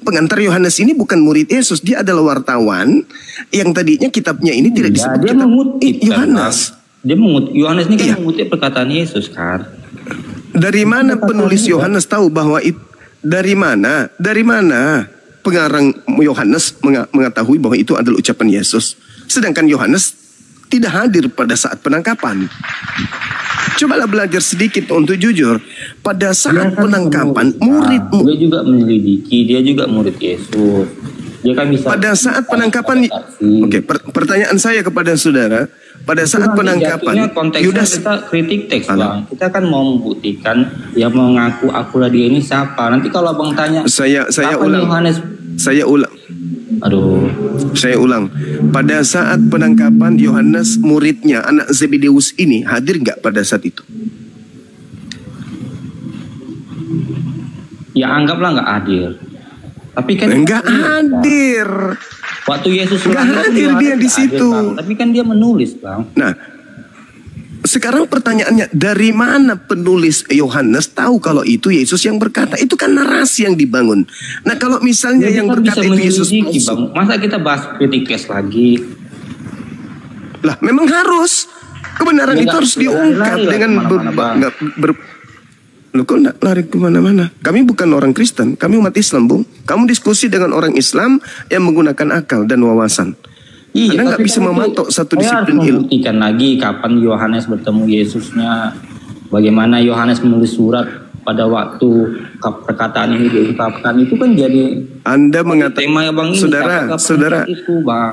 Pengantar Yohanes ini bukan murid Yesus, dia adalah wartawan yang tadinya kitabnya ini tidak disebut dia kitab mengutip Yohanes. Dia mengutip, Yohanes ini kan mengutip perkataan Yesus kan. Dari mana penulis Yohanes tahu bahwa itu? Dari mana pengarang Yohanes mengetahui bahwa itu adalah ucapan Yesus? Sedangkan Yohanes tidak hadir pada saat penangkapan. Cobalah belajar sedikit untuk jujur. Pada saat penangkapan, muridmu. Dia juga menyelidiki, dia juga murid Yesus. Dia kan bisa. Pada saat penangkapan, pertanyaan saya kepada saudara, pada saat penangkapan, Yudas, kita kritik teks Bang. Kita kan mau membuktikan yang mengaku akulah dia ini siapa. Nanti kalau Abang tanya, saya ulang. Yohanes? Saya ulang. Pada saat penangkapan Yohanes, muridnya anak Zebedeus ini hadir nggak pada saat itu? Ya anggaplah nggak hadir. Tapi kan nggak hadir. Waktu Yesus nggak hadir dia di situ. Tapi kan dia menulis Bang. Nah, sekarang pertanyaannya, dari mana penulis Yohanes tahu kalau itu Yesus yang berkata? Itu kan narasi yang dibangun. Nah, kalau misalnya yang berkata itu Yesus, Bang. Masa kita bahas kritik case lagi? Lah, memang harus. Kebenaran itu harus diungkap dengan Loh, kok enggak lari kemana-mana? Kami bukan orang Kristen, kami umat Islam, Bung. Kamu diskusi dengan orang Islam yang menggunakan akal dan wawasan. Iya, Anda nggak bisa mematok satu disiplin ilmu. Membuktikan lagi kapan Yohanes bertemu Yesusnya, bagaimana Yohanes menulis surat pada waktu perkataan ini diungkapkan, itu kan jadi Anda mengatakan,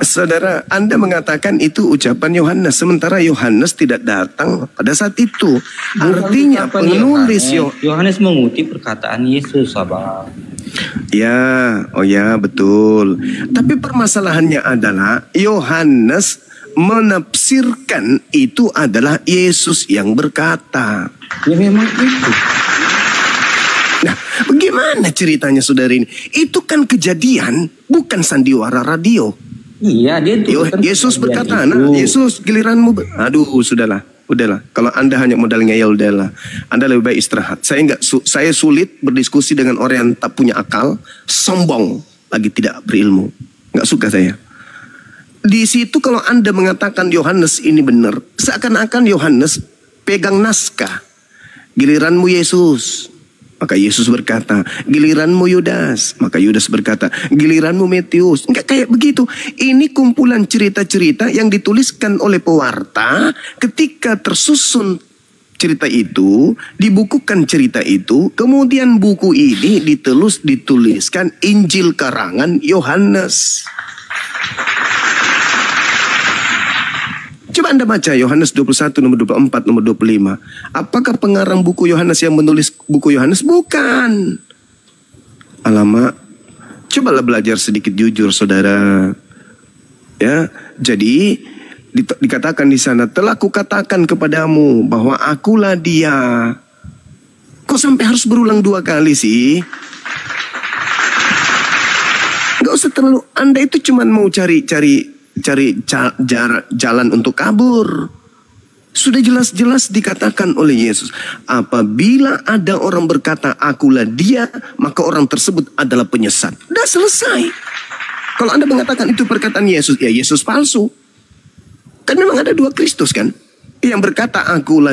saudara, Anda mengatakan itu ucapan Yohanes, sementara Yohanes tidak datang pada saat itu. Artinya penulis Yohanes mengutip perkataan Yesus, Abang. Ya, betul. Tapi permasalahannya adalah Yohanes menafsirkan itu adalah Yesus yang berkata. Ya memang itu. Nah, bagaimana ceritanya saudara ini? Itu kan kejadian, bukan sandiwara radio. Iya, dia itu. Yesus berkata, nah Yesus giliranmu. Aduh, udahlah. Kalau Anda hanya modal ngeyel, udahlah. Anda lebih baik istirahat. Saya sulit berdiskusi dengan orang yang tak punya akal, sombong, lagi tidak berilmu. Nggak suka saya. Di situ kalau Anda mengatakan Yohanes ini benar, seakan-akan Yohanes pegang naskah. Giliranmu Yesus. Maka Yesus berkata, giliranmu Yudas. Maka Yudas berkata, giliranmu Matius. Enggak kayak begitu. Ini kumpulan cerita-cerita yang dituliskan oleh pewarta ketika tersusun cerita itu, dibukukan cerita itu, kemudian buku ini dituliskan Injil karangan Yohanes. Coba Anda baca Yohanes 21, nomor 24, nomor 25. Apakah pengarang buku Yohanes yang menulis buku Yohanes? Bukan. Alamak. Cobalah belajar sedikit jujur, saudara. Ya, jadi dikatakan di sana, telah kukatakan kepadamu bahwa akulah dia. Kok sampai harus berulang 2 kali sih? Gak usah terlalu, Anda itu cuma mau cari jalan untuk kabur. Sudah jelas-jelas dikatakan oleh Yesus, apabila ada orang berkata akulah dia, maka orang tersebut adalah penyesat. Udah selesai. Kalau Anda mengatakan itu perkataan Yesus, ya Yesus palsu. Kan memang ada 2 Kristus kan? Yang berkata akulah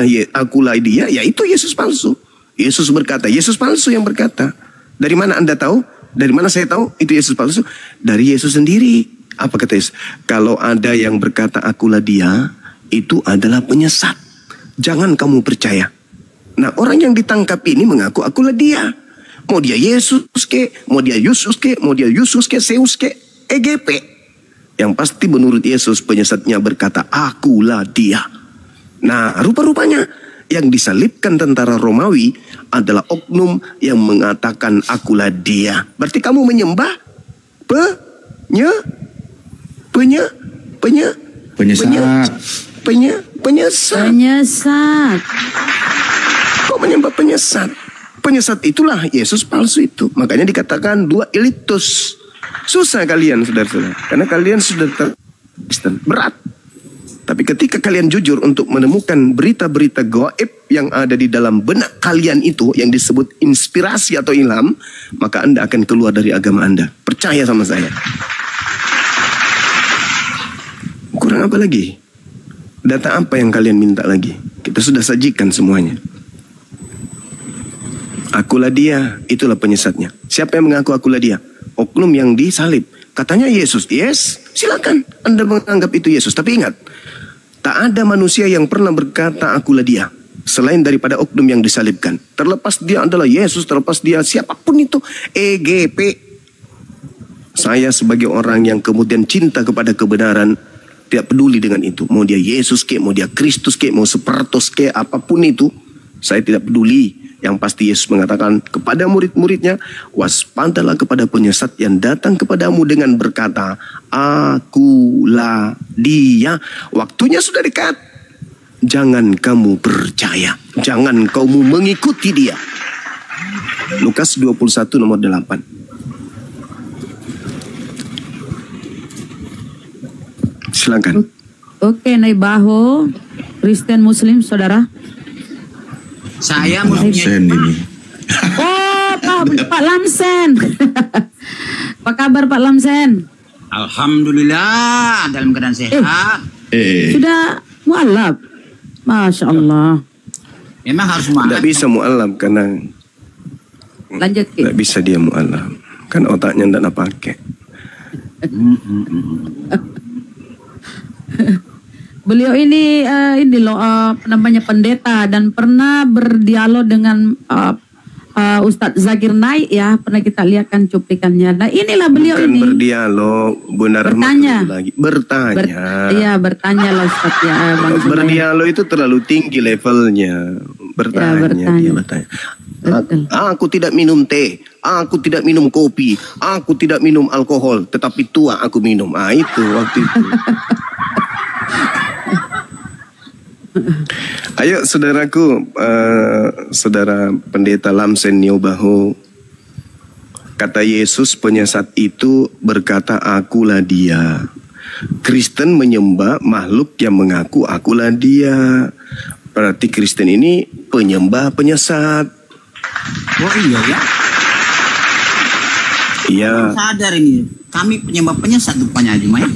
dia, ya itu Yesus palsu. Yesus berkata, Yesus palsu yang berkata. Dari mana Anda tahu? Dari mana saya tahu itu Yesus palsu? Dari Yesus sendiri. Apa kata Yesus? Kalau ada yang berkata akulah dia, itu adalah penyesat. Jangan kamu percaya. Nah, orang yang ditangkap ini mengaku akulah dia. Mau dia Yesus ke, mau dia Yesus ke, mau dia Yesus ke, Zeus ke, EGP. Yang pasti menurut Yesus penyesatnya berkata akulah dia. Nah, rupa-rupanya yang disalibkan tentara Romawi adalah oknum yang mengatakan akulah dia. Berarti kamu menyembah penyesat. Kok menyembah penyesat? Penyesat itulah Yesus palsu itu. Makanya dikatakan 2 elitus. Susah kalian saudara-saudara. Karena kalian sudah Kristen. Berat. Tapi ketika kalian jujur untuk menemukan berita-berita gaib yang ada di dalam benak kalian itu, yang disebut inspirasi atau ilham, maka Anda akan keluar dari agama Anda. Percaya sama saya. Kurang apa lagi? Data apa yang kalian minta lagi? Kita sudah sajikan semuanya. Akulah dia, itulah penyesatnya. Siapa yang mengaku akulah dia? Oknum yang disalib. Katanya Yesus. Yes, silakan Anda menganggap itu Yesus. Tapi ingat, tak ada manusia yang pernah berkata akulah dia selain daripada oknum yang disalibkan. Terlepas dia adalah Yesus, terlepas dia siapapun itu, EGP. Saya sebagai orang yang kemudian cinta kepada kebenaran, tidak peduli dengan itu. Mau dia Yesus ke, mau dia Kristus ke, mau Sepertus ke, apapun itu, saya tidak peduli. Yang pasti Yesus mengatakan kepada murid-muridnya, waspadalah kepada penyesat yang datang kepadamu dengan berkata, akulah dia. Waktunya sudah dekat. Jangan kamu percaya. Jangan kamu mengikuti dia. Lukas 21 nomor 8. Silakan. Oke, Naibaho, Kristen Muslim, saudara. Saya Lamsen ini. Oh, Pak Lamsen. Apa kabar Pak Lamsen? Alhamdulillah dalam keadaan sehat. Sudah mualaf. Masya Allah. Memang harus mualaf. Tidak bisa mualaf karena lanjut. Tidak bisa dia mualaf. Kan otaknya tidak pakai. Beliau ini loh namanya pendeta dan pernah berdialog dengan Ustadz Zakir Naik ya, pernah kita lihatkan cuplikannya. Nah inilah beliau. Bukan ini berdialog, bertanya. Bertanya. Bertanya loh Ustadz ya. Berdialog itu terlalu tinggi levelnya. Bertanya. Dia bertanya. Aku tidak minum teh, aku tidak minum kopi, aku tidak minum alkohol, tetapi tua aku minum. Itu waktu itu. Ayo saudaraku, saudara pendeta Lamsen Nyobaho, kata Yesus penyesat itu berkata akulah dia. Kristen menyembah makhluk yang mengaku akulah dia. Berarti Kristen ini penyembah penyesat. Oh iya ya. Iya. Sadar ini, kami penyembah penyesat rupanya Juma ya.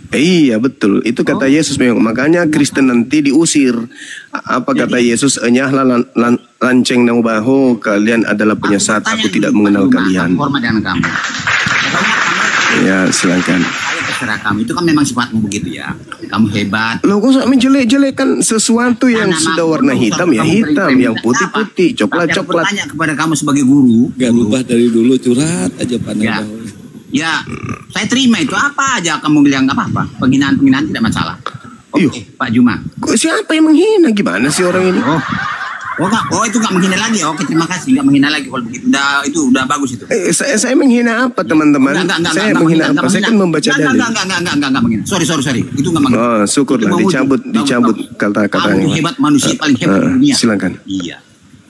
Iya betul, itu kata Yesus memang. Makanya Kristen nanti diusir. Apa kata Yesus? Enyahlah lanceng Nyobaho, kalian adalah penyesat, aku tidak mengenal kalian. Hormat dengan kamu. Ya silakan. Saya terserah kamu, itu kan memang sifatmu begitu ya. Kamu hebat. Loh kok menjelek-jelekan sesuatu yang sudah warna hitam ya hitam, yang putih-putih, coklat-coklat. Bertanya kepada kamu sebagai guru. Gak berubah dari dulu, curhat aja Pak Nyobaho. Ya, saya terima itu apa aja kamu bilang nggak apa-apa. Penghinaan tidak masalah. Oke, Pak Juma. Siapa yang menghina? Gimana sih orang ini? Itu nggak menghina lagi. Oke, terima kasih. Nggak menghina lagi kalau begitu. Itu udah bagus itu. Saya menghina apa teman-teman? Saya menghina apa? Saya kan membaca dalil. Enggak menghina. Sorry. Itu nggak menghina. Oh, syukurlah dicabut kata-katanya. Kamu hebat, manusia paling hebat di dunia. Silakan. Iya.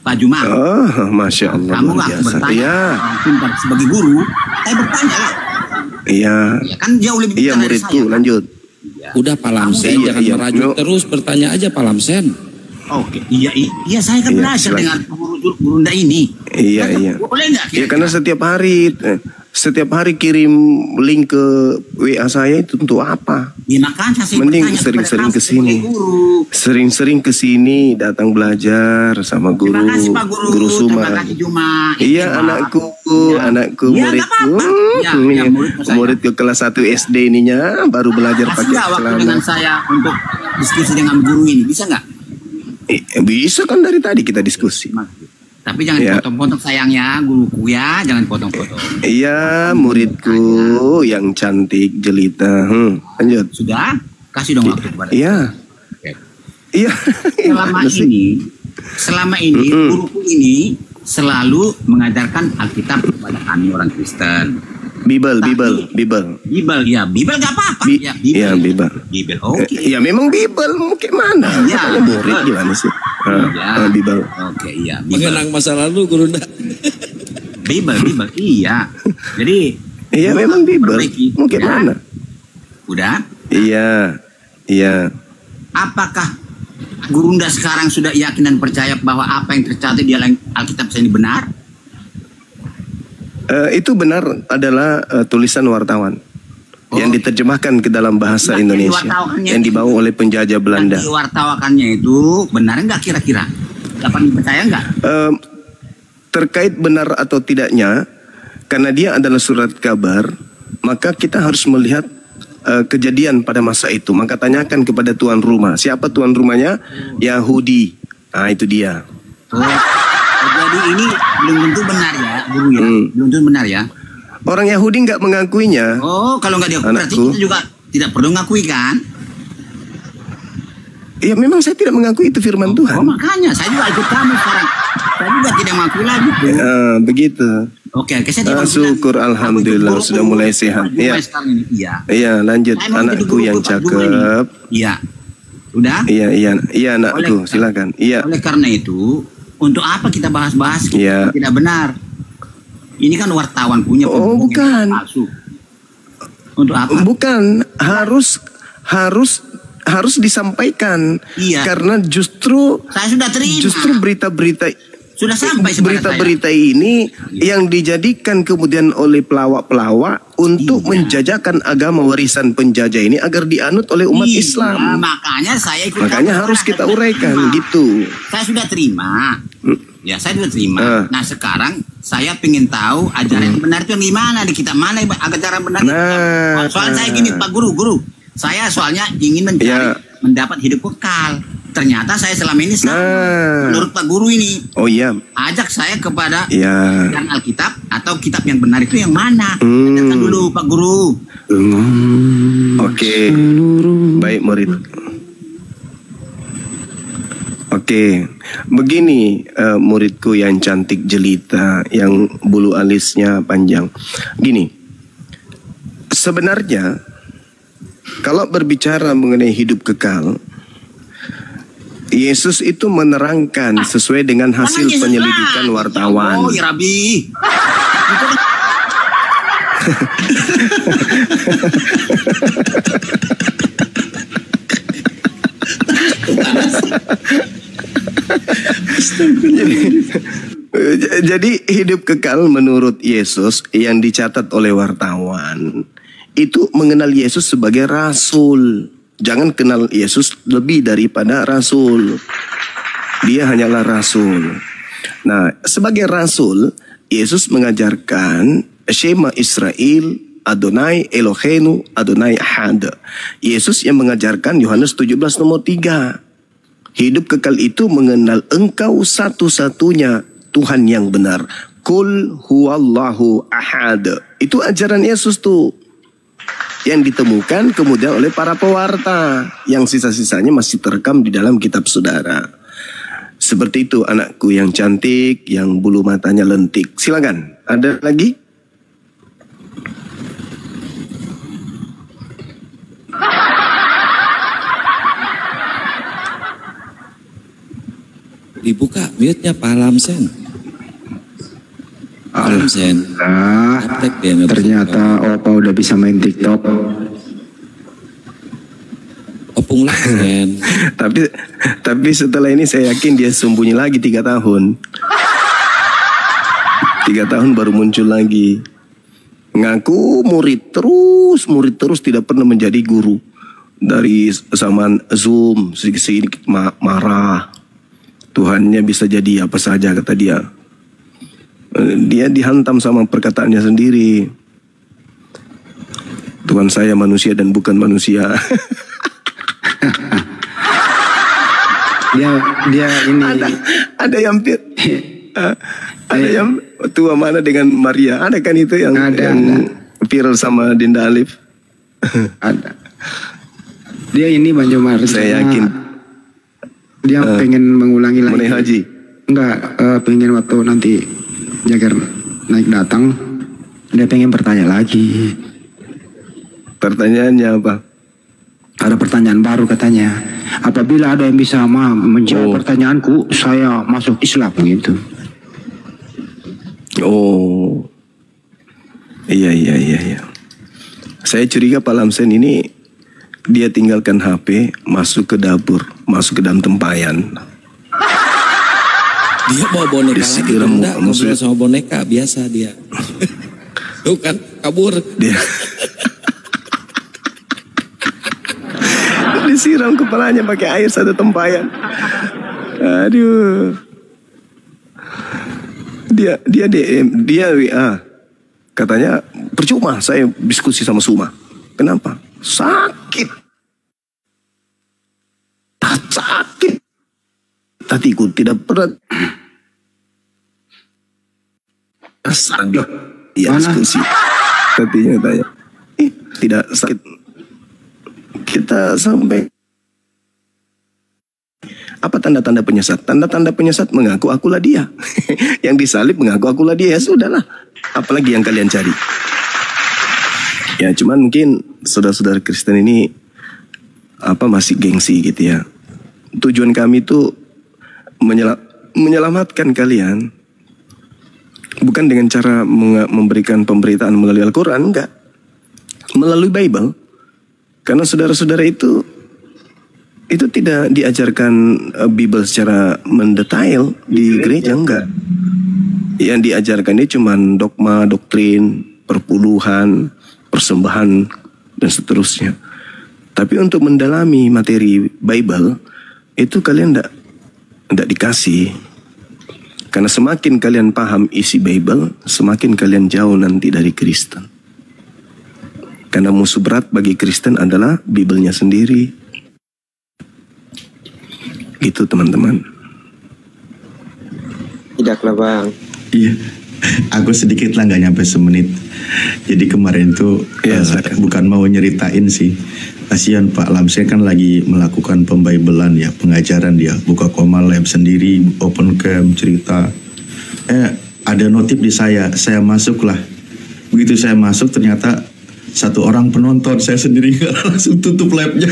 Pak Juma. Oh, Masya Allah. Kamu nggak bertanya Iya. pintar sebagai guru, saya bertanya lah. Iya. Ya, kan jauh lebih Iya, pintar dari muridku, saya. lanjut. Udah Pak Lamsen, Iya, jangan iya. merajuk terus, bertanya aja Pak Lamsen. Oke, iya saya kan Iya, belajar silakan. dengan guru ini. Iya, iya. Boleh nggak? Ya karena setiap hari kirim link ke WA saya itu untuk apa? Ya makanya saya Mending bertanya sering-sering kepada ke kamu sini. sebagai guru. Sering-sering ke sini datang belajar sama guru. Terima kasih Pak Guru. Guru Terima Suma. kasih Juma. Iya, Pak. anakku, Ya. anakku, Ya, nggak muridku. apa-apa. Ya, ya, muridku saya. Murid ke kelas 1 SD ininya baru belajar Kasih pakai nggak waktu celana. dengan saya untuk diskusi dengan guru ini? Bisa nggak? Bisa kan dari tadi kita diskusi. Tapi jangan Ya. potong-potong sayangnya, guruku ya. Jangan potong-potong. Iya, muridku yang cantik jelita. Lanjut. Sudah? Kasih dong waktu kepada Iya. Iya. Selama ini guruku ini selalu mengajarkan Alkitab kepada kami orang Kristen. Bibel Ya, Bibel gak apa-apa. Ya, Iya, Bibel. Bibel, oke. Ya memang Bibel, kayak mana? Iya. Makanya murid gimana sih? Iya. Bibel. Oke, iya. Bibel. Mengenang masa lalu Guru Nda. Bibel, iya. Jadi, Iya memang Bibel. Mau kayak mana? Udah? Iya. Apakah Gurunda sekarang sudah yakin dan percaya bahwa apa yang tercatat di Alkitab ini benar? Itu benar adalah tulisan wartawan yang diterjemahkan ke dalam bahasa Indonesia yang dibawa oleh penjajah Belanda. Wartawakannya itu benar nggak kira-kira? Dapat dipercaya nggak? Terkait benar atau tidaknya, karena dia adalah surat kabar, maka kita harus melihat kejadian pada masa itu. Maka tanyakan kepada tuan rumah. Siapa tuan rumahnya? Yahudi. Nah itu dia. Jadi ini belum tentu benar ya, guru ya. Belum tentu benar ya. Orang Yahudi nggak mengakuinya. Oh, kalau nggak diakui berarti kita juga tidak perlu ngakui kan? Iya, memang saya tidak mengakui itu firman Tuhan. Oh, makanya saya juga ikut kamu sekarang. Saya juga tidak mengakui lagi. Begitu. Oke, saya tidak syukur alhamdulillah sudah mulai sehat. Iya. Iya, lanjut anakku yang cakep. Iya. Udah? Iya anakku, silakan. Iya. Oleh karena itu, untuk apa kita bahas-bahas Iya. tidak benar? Ini kan wartawan punya bukan. palsu. Untuk apa? Bukan, harus disampaikan. Iya. Karena justru saya sudah terima. Justru berita-berita sudah sampai berita-berita ini yang dijadikan kemudian oleh pelawak-pelawak untuk menjajakan agama warisan penjajah ini agar dianut oleh umat Islam. Makanya saya ikut. Makanya harus kita uraikan gitu. Saya sudah terima. Ya, saya sudah terima. Nah, sekarang saya ingin tahu ajaran yang benar itu yang gimana di kitab mana ajaran benar. Soal saya gini, Pak Guru. Saya soalnya ingin mencari mendapat hidup kekal. Ternyata saya selama ini salah. Menurut Pak Guru ini. Oh iya. Ajak saya kepada yang Alkitab atau kitab yang benar itu yang mana? Ajarkan dulu Pak Guru. Oke. Baik murid. Oke. Begini muridku yang cantik jelita, yang bulu alisnya panjang. Gini. Sebenarnya kalau berbicara mengenai hidup kekal, Yesus itu menerangkan sesuai dengan hasil penyelidikan wartawan. Oh, ya Rabi. Jadi hidup kekal menurut Yesus yang dicatat oleh wartawan itu mengenal Yesus sebagai rasul. Jangan kenal Yesus lebih daripada rasul. Dia hanyalah rasul. Nah, sebagai rasul, Yesus mengajarkan Shema Israel, Adonai Eloheinu, Adonai Ahad. Yesus yang mengajarkan Yohanes 17 nomor 3. Hidup kekal itu mengenal Engkau satu-satunya Tuhan yang benar. Qul huwallahu ahad. Itu ajaran Yesus tuh. Yang ditemukan kemudian oleh para pewarta, yang sisa-sisanya masih terekam di dalam kitab saudara. Seperti itu anakku yang cantik, yang bulu matanya lentik. Silakan, ada lagi? Dibuka mute-nya Pak Lamsen. Lamsen. Ternyata Opa udah bisa main TikTok. Opung Lamsen. tapi setelah ini saya yakin dia sembunyi lagi 3 tahun. 3 tahun baru muncul lagi. Ngaku murid terus tidak pernah menjadi guru. Dari zaman Zoom sedikit marah. Tuhannya bisa jadi apa saja kata dia. Dia dihantam sama perkataannya sendiri. Tuhan saya manusia dan bukan manusia. dia ini ada yang ada yang tua mana dengan Maria, ada kan itu yang viral sama Dinda Alif. Ada. Dia ini Bang Jomar. Saya yakin dia pengen mengulangi lagi. Menaik haji. Enggak, pengen waktu nanti Jagger naik datang, dia pengen bertanya lagi. Pertanyaannya apa? Ada pertanyaan baru katanya. Apabila ada yang bisa menjawab pertanyaanku, saya masuk Islam gitu. Oh, iya. Saya curiga Pak Lamsen ini dia tinggalkan HP, masuk ke dapur, masuk ke dalam tempayan. Dia bawa boneka lagi, ngobrol sama boneka biasa dia. Tuh kan kabur. Dia disiram kepalanya pakai air satu tempayan. Aduh. Dia WA. Katanya percuma saya diskusi sama Suma. Kenapa? Sakit. Hatiku tidak pernah. Sakit. Iya diskusi. Hatinya tanya. Tidak sakit. Kita sampai. Apa tanda-tanda penyesat? Tanda-tanda penyesat mengaku akulah dia. Yang disalib mengaku akulah dia. Ya sudahlah. Apalagi yang kalian cari. Ya cuman mungkin saudara-saudara Kristen ini masih gengsi gitu ya. Tujuan kami itu menyelamatkan kalian. Bukan dengan cara memberikan pemberitaan melalui Al-Quran, enggak. Melalui Bible. Karena saudara-saudara itu tidak diajarkan Bible secara mendetail di gereja, enggak. Yang diajarkan ini cuma dogma, doktrin, perpuluhan, persembahan, dan seterusnya. Tapi untuk mendalami materi Bible, itu kalian tidak dikasih. Karena semakin kalian paham isi Bible, semakin kalian jauh nanti dari Kristen. Karena musuh berat bagi Kristen adalah Bible-nya sendiri. Gitu teman-teman. Tidaklah Bang. Iya, aku sedikit lah nggak nyampe semenit. Jadi kemarin tuh bukan mau nyeritain sih. Kasihan Pak Lamsen kan lagi melakukan pembaibelan ya, pengajaran dia, buka koma lab sendiri, open cam, cerita. Ada notif di saya masuk lah. Begitu saya masuk ternyata satu orang penonton, saya sendiri langsung tutup labnya.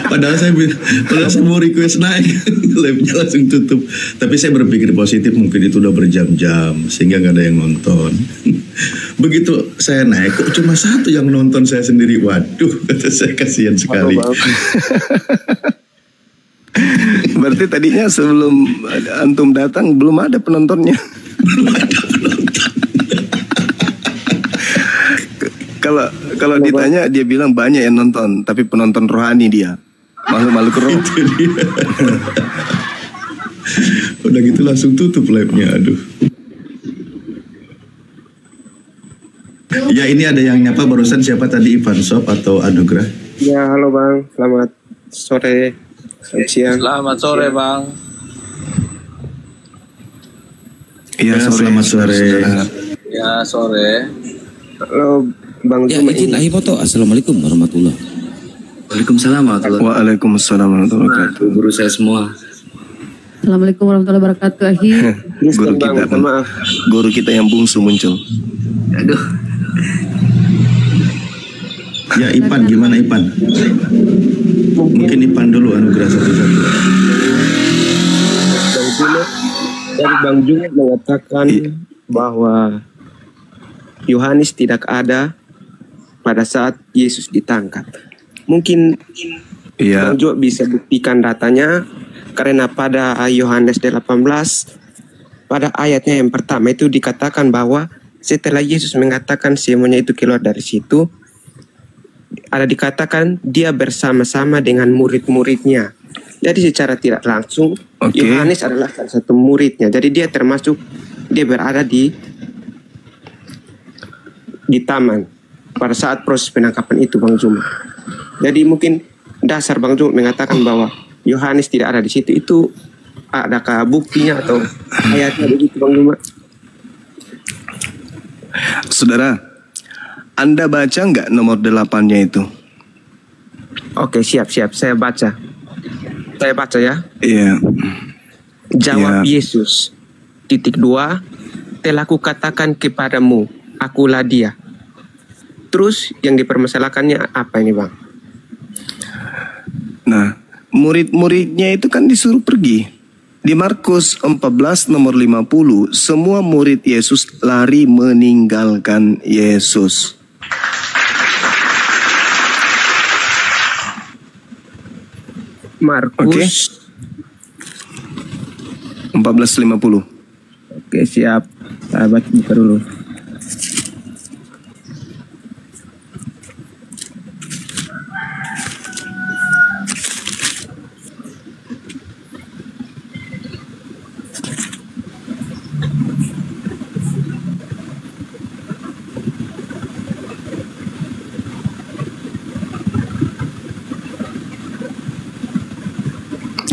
Padahal saya mau request naik, labnya langsung tutup. Tapi saya berpikir positif, mungkin itu udah berjam-jam sehingga gak ada yang nonton. Begitu saya naik, kok cuma satu yang nonton, saya sendiri. Waduh, kata saya kasihan sekali. Berarti tadinya sebelum antum datang belum ada penontonnya. Belum ada penonton. Kalau ditanya dia bilang banyak yang nonton, tapi penonton rohani dia. Malu-malu ke roh. Itu dia. Udah gitu langsung tutup live-nya, aduh. Ya ini ada yang nyapa barusan, siapa tadi, Ivan Shop atau Anugrah? Ya halo Bang, selamat sore, selamat siang. Selamat sore Bang. Iya selamat sore. Ya sore. Halo Bang. Ya izin ahi foto. Assalamualaikum warahmatullahi wabarakatuh. Waalaikumsalam warahmatullahi wabarakatuh. Waalaikumsalam warahmatullahi wabarakatuh. Guru saya semua. Assalamualaikum warahmatullahi wabarakatuh. Ahi. Guru kita, maaf. Guru kita yang bungsu muncul. Aduh. Ya Ipan, gimana Ipan? Mungkin Ipan dulu anugerah satu-satu. Bang Junet mengatakan bahwa Yohanes tidak ada pada saat Yesus ditangkap. Mungkin Bang Jo bisa buktikan datanya, karena pada Yohanes 18 pada ayatnya yang pertama itu dikatakan bahwa setelah Yesus mengatakan semuanya itu keluar dari situ, ada dikatakan dia bersama-sama dengan murid-muridnya. Jadi secara tidak langsung Yohanes adalah salah satu muridnya. Jadi dia termasuk, dia berada di taman pada saat proses penangkapan itu, Bang Zuma. Jadi mungkin dasar Bang Zuma mengatakan bahwa Yohanes tidak ada di situ, itu adakah buktinya atau ayatnya begitu, Bang Zuma? Saudara, Anda baca nggak nomor 8-nya itu? Oke, siap. Saya baca ya. Iya. Jawab Yesus, (2) telah kukatakan kepadamu, akulah dia. Terus yang dipermasalahkannya apa ini, Bang? Nah, murid-muridnya itu kan disuruh pergi. Di Markus 14 nomor 50, semua murid Yesus lari meninggalkan Yesus. Markus 14:50. Oke, siap. Sahabat buka dulu.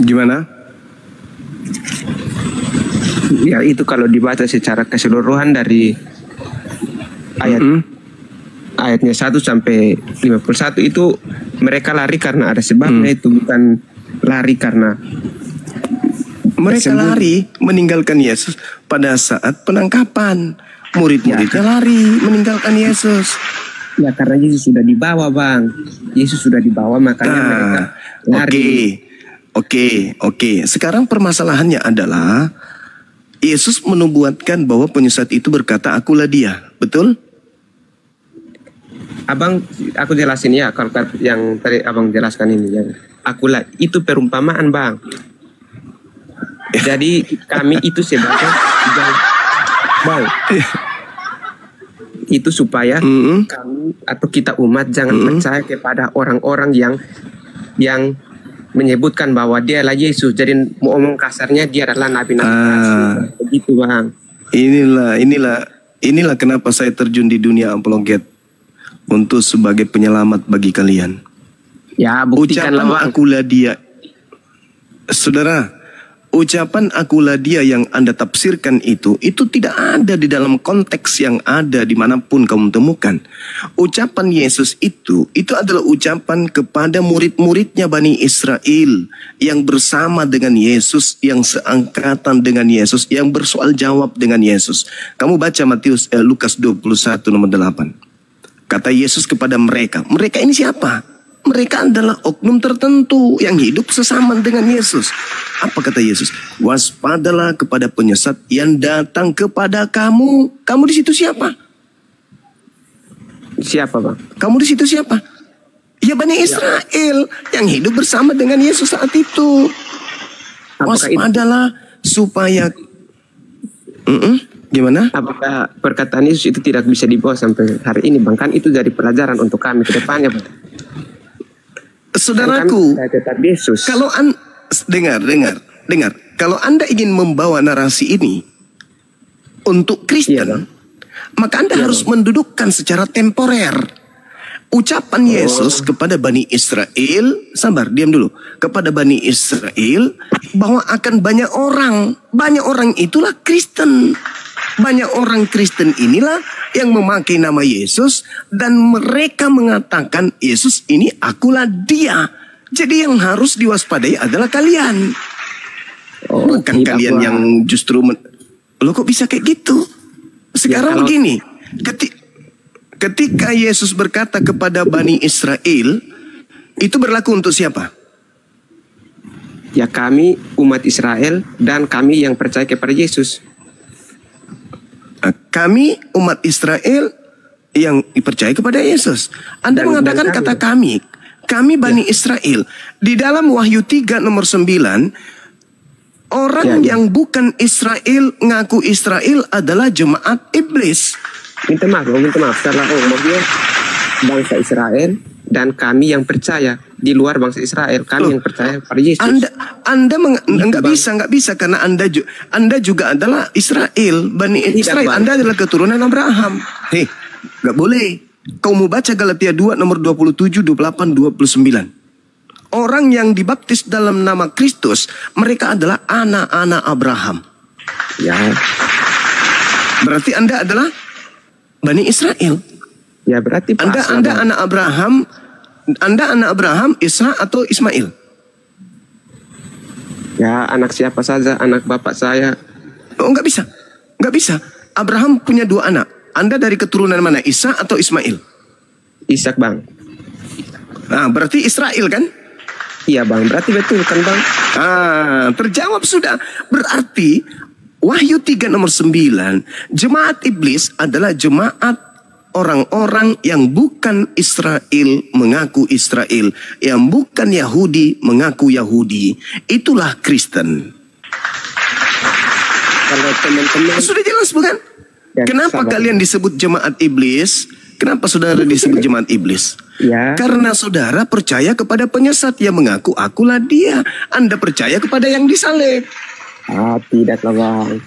Gimana? Ya, itu kalau dibaca secara keseluruhan dari ayatnya 1 sampai 51 itu mereka lari karena ada sebabnya, itu bukan lari karena mereka lari meninggalkan Yesus pada saat penangkapan. Murid-muridnya lari meninggalkan Yesus. Ya, karena Yesus sudah dibawa, Bang. Yesus sudah dibawa, makanya mereka lari. Oke. Sekarang permasalahannya adalah Yesus menubuatkan bahwa penyesat itu berkata, akulah dia. Betul? Abang, aku jelasin ya. Kalau yang tadi Abang jelaskan ini, yang akulah itu perumpamaan, Bang. Jadi kami itu sebagai Bang, itu supaya kami atau kita umat jangan percaya kepada orang-orang yang menyebutkan bahwa dia adalah Yesus. Jadi mau omong kasarnya dia adalah nabi-nabi. Begitu, Bang. Inilah kenapa saya terjun di dunia apologet, untuk sebagai penyelamat bagi kalian. Ya, buktikanlah, Bang. Akulah dia. Saudara, ucapan akulah dia yang Anda tafsirkan itu tidak ada di dalam konteks yang ada dimanapun kamu temukan. Ucapan Yesus itu adalah ucapan kepada murid-muridnya Bani Israel yang bersama dengan Yesus, yang seangkatan dengan Yesus, yang bersoal jawab dengan Yesus. Kamu baca Lukas 21 nomor 8. Kata Yesus kepada mereka ini siapa? Mereka adalah oknum tertentu yang hidup sesama dengan Yesus. Apa kata Yesus? Waspadalah kepada penyesat yang datang kepada kamu. Kamu di situ siapa? Siapa, Bang? Kamu di situ siapa? Ya, Bani Israel yang hidup bersama dengan Yesus saat itu. Waspadalah supaya gimana? Apakah perkataan Yesus itu tidak bisa dibawa sampai hari ini, Bang? Kan itu jadi pelajaran untuk kami ke depannya, Bang. Saudaraku, kalau dengar. Kalau Anda ingin membawa narasi ini untuk Kristen, maka Anda harus mendudukkan secara temporer ucapan Yesus kepada Bani Israel. Sabar, diam dulu. Kepada Bani Israel bahwa akan banyak orang itulah Kristen. Banyak orang Kristen inilah yang memakai nama Yesus dan mereka mengatakan Yesus ini akulah dia. Jadi yang harus diwaspadai adalah kalian. Bukan kalian yang justru lo kok bisa kayak gitu? Sekarang begini, ketika Yesus berkata kepada Bani Israel, itu berlaku untuk siapa? Ya kami umat Israel dan kami yang percaya kepada Yesus. Kami umat Israel yang percaya kepada Yesus. Anda mengatakan kata kami Bani Israel. Di dalam Wahyu 3 nomor 9, orang yang bukan Israel ngaku Israel adalah jemaat iblis. Minta maaf. Salah maksudnya bangsa Israel dan kami yang percaya di luar bangsa Israel, kami yang percaya pada Yesus. Anda nggak bisa karena Anda juga adalah Israel, Bani Israel. Anda adalah keturunan Abraham. Hei, nggak boleh. Kau mau baca Galatia 2 nomor 27, 28, 29. Orang yang dibaptis dalam nama Kristus, mereka adalah anak-anak Abraham. Ya. Berarti Anda adalah Bani Israel. Ya, berarti Anda anak Abraham. Anda anak Abraham, Ishak atau Ismail? Ya, anak siapa saja, anak bapak saya. Oh, nggak bisa. Abraham punya 2 anak. Anda dari keturunan mana, Ishak atau Ismail? Ishak, Bang. Nah, berarti Israel kan? Iya, Bang. Berarti betul kan, Bang? Terjawab sudah. Berarti Wahyu 3 nomor 9, jemaat iblis adalah jemaat orang-orang yang bukan Israel mengaku Israel, yang bukan Yahudi mengaku Yahudi. Itulah Kristen. Kalau teman-teman sudah jelas bukan? Ya, kenapa kalian disebut jemaat iblis? Kenapa saudara disebut jemaat iblis? Ya. Karena saudara percaya kepada penyesat yang mengaku akulah dia. Anda percaya kepada yang disalib. Tidaklah, Bang.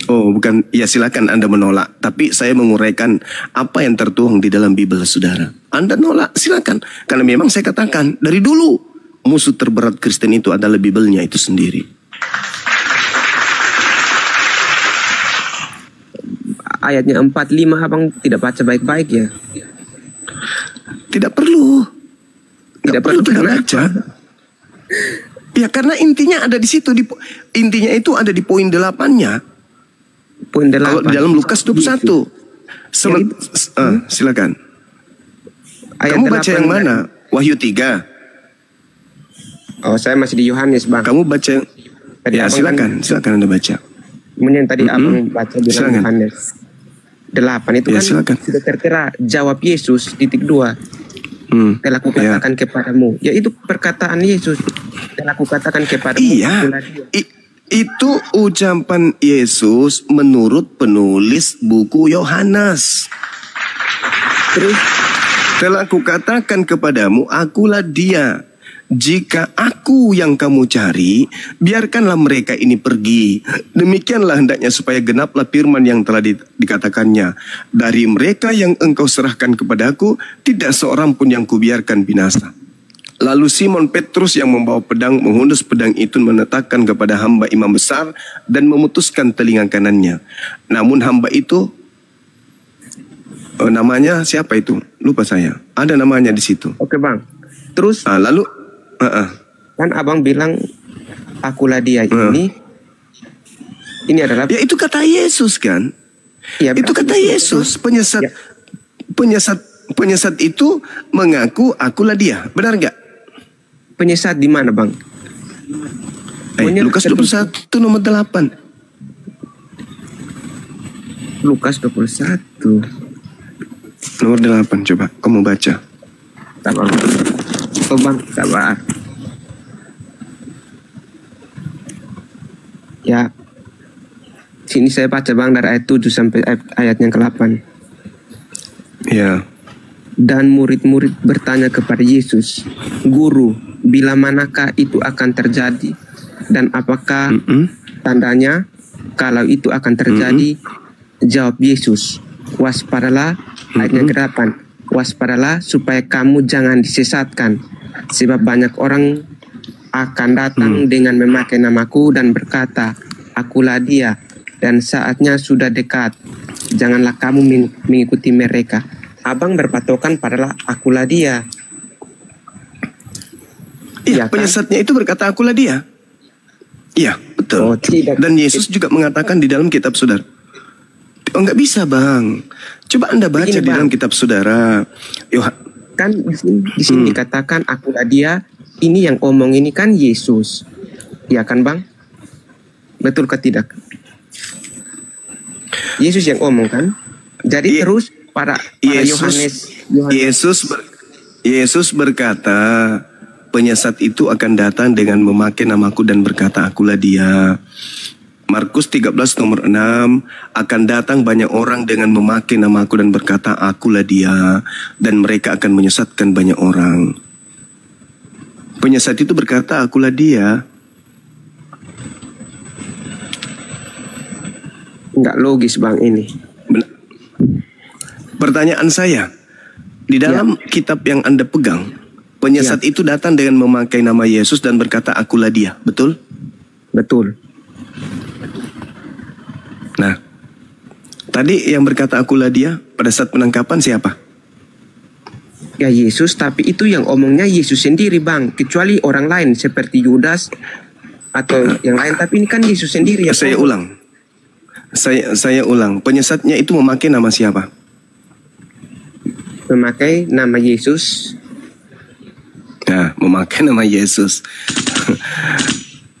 Oh, bukan. Ya, silakan Anda menolak. Tapi saya menguraikan apa yang tertuang di dalam Bible, saudara. Anda nolak, silakan. Karena memang saya katakan dari dulu musuh terberat Kristen itu adalah Bible-nya itu sendiri. Ayatnya 45 abang tidak baca baik-baik ya? Tidak perlu. Tidak perlu kita baca. Ya, karena intinya ada di situ. Intinya itu ada di poin 8-nya. Poin 8. Kalau di dalam Lukas 21. Silakan. Ayat kamu baca yang mana? Wahyu 3. Oh, saya masih di Yohanes, Bang. Kamu baca. Ya, silakan. Silakan Anda baca. Yang tadi abang baca di Yohanes 8 itu ya, kan sudah tertera jawab Yesus titik 2. Telah kukatakan kepadamu. Ya, itu perkataan Yesus. Telah kukatakan kepadamu. Iya. Itu ucapan Yesus menurut penulis buku Yohanes. Terus, telah kukatakan kepadamu, akulah dia. Jika aku yang kamu cari, biarkanlah mereka ini pergi. Demikianlah hendaknya supaya genaplah firman yang telah dikatakannya. Dari mereka yang engkau serahkan kepadaku, tidak seorang pun yang kubiarkan binasa. Lalu Simon Petrus yang membawa pedang menghunus pedang itu menetapkan kepada hamba imam besar dan memutuskan telinga kanannya. Namun hamba itu, namanya siapa itu? Lupa saya. Ada namanya di situ. Oke, Bang. Terus lalu kan abang bilang akulah dia ini adalah ya itu kata Yesus kan? Ya, itu kata Yesus. Penyesat itu mengaku akulah dia. Benar nggak? Penyesat di mana, Bang? Lukas 21 nomor 8. Lukas 21 nomor 8, coba kamu baca. Sabar. Oh, Bang, sabar. Ya, sini saya baca, Bang, dari ayat 7 sampai ayat yang ke-8. Ya. Dan murid-murid bertanya kepada Yesus, Guru, bila manakah itu akan terjadi? Dan apakah tandanya kalau itu akan terjadi? Jawab Yesus, waspadalah, ayat yang ke-8. Waspadalah supaya kamu jangan disesatkan, sebab banyak orang akan datang dengan memakai namaku dan berkata, akulah dia, dan saatnya sudah dekat. Janganlah kamu mengikuti mereka. Abang berpatokan padalah akulah dia. Iya, penyesatnya itu berkata akulah dia. Iya, betul. Oh, tidak. Dan Yesus juga mengatakan di dalam kitab saudara. Oh, nggak bisa, Bang. Coba Anda baca di dalam kitab saudara. Kan di sini dikatakan akulah dia, ini yang omong ini kan Yesus. Ya kan Bang? Betul ke tidak? Yesus yang omong kan? Jadi terus para Yohanes Yesus berkata, penyesat itu akan datang dengan memakai namaku dan berkata, akulah dia. Markus 13 nomor 6, akan datang banyak orang dengan memakai namaku dan berkata, akulah dia. Dan mereka akan menyesatkan banyak orang. Penyesat itu berkata, akulah dia. Enggak logis Bang ini. Pertanyaan saya, di dalam kitab yang Anda pegang, penyesat itu datang dengan memakai nama Yesus dan berkata, akulah dia. Betul? Betul. Nah, tadi yang berkata akulah dia pada saat penangkapan siapa? Ya Yesus, tapi itu yang omongnya Yesus sendiri Bang. Kecuali orang lain seperti Yudas atau yang lain. Tapi ini kan Yesus sendiri. Saya ulang. Saya ulang. Penyesatnya itu memakai nama siapa? Memakai nama Yesus. Nah, memakai nama Yesus.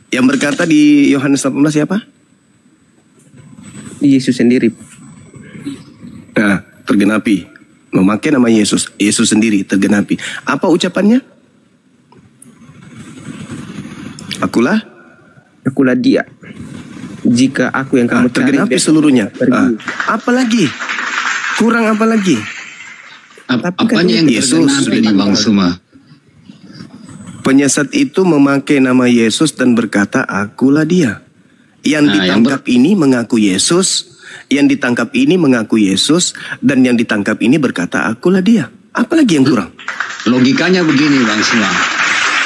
Yang berkata di Yohanes 18 siapa? Yesus sendiri. Nah, tergenapi. Memakai nama Yesus. Yesus sendiri tergenapi. Apa ucapannya? Akulah dia. Jika aku yang kamu tergenapi seluruhnya. Apa lagi? Kurang apa lagi? Apanya yang tergenapi ini Bang Suma? Penyesat itu memakai nama Yesus dan berkata, akulah dia. Yang ditangkap ini mengaku Yesus, yang ditangkap ini mengaku Yesus, dan yang ditangkap ini berkata, akulah dia. Apalagi yang kurang? Logikanya begini Bang Suma.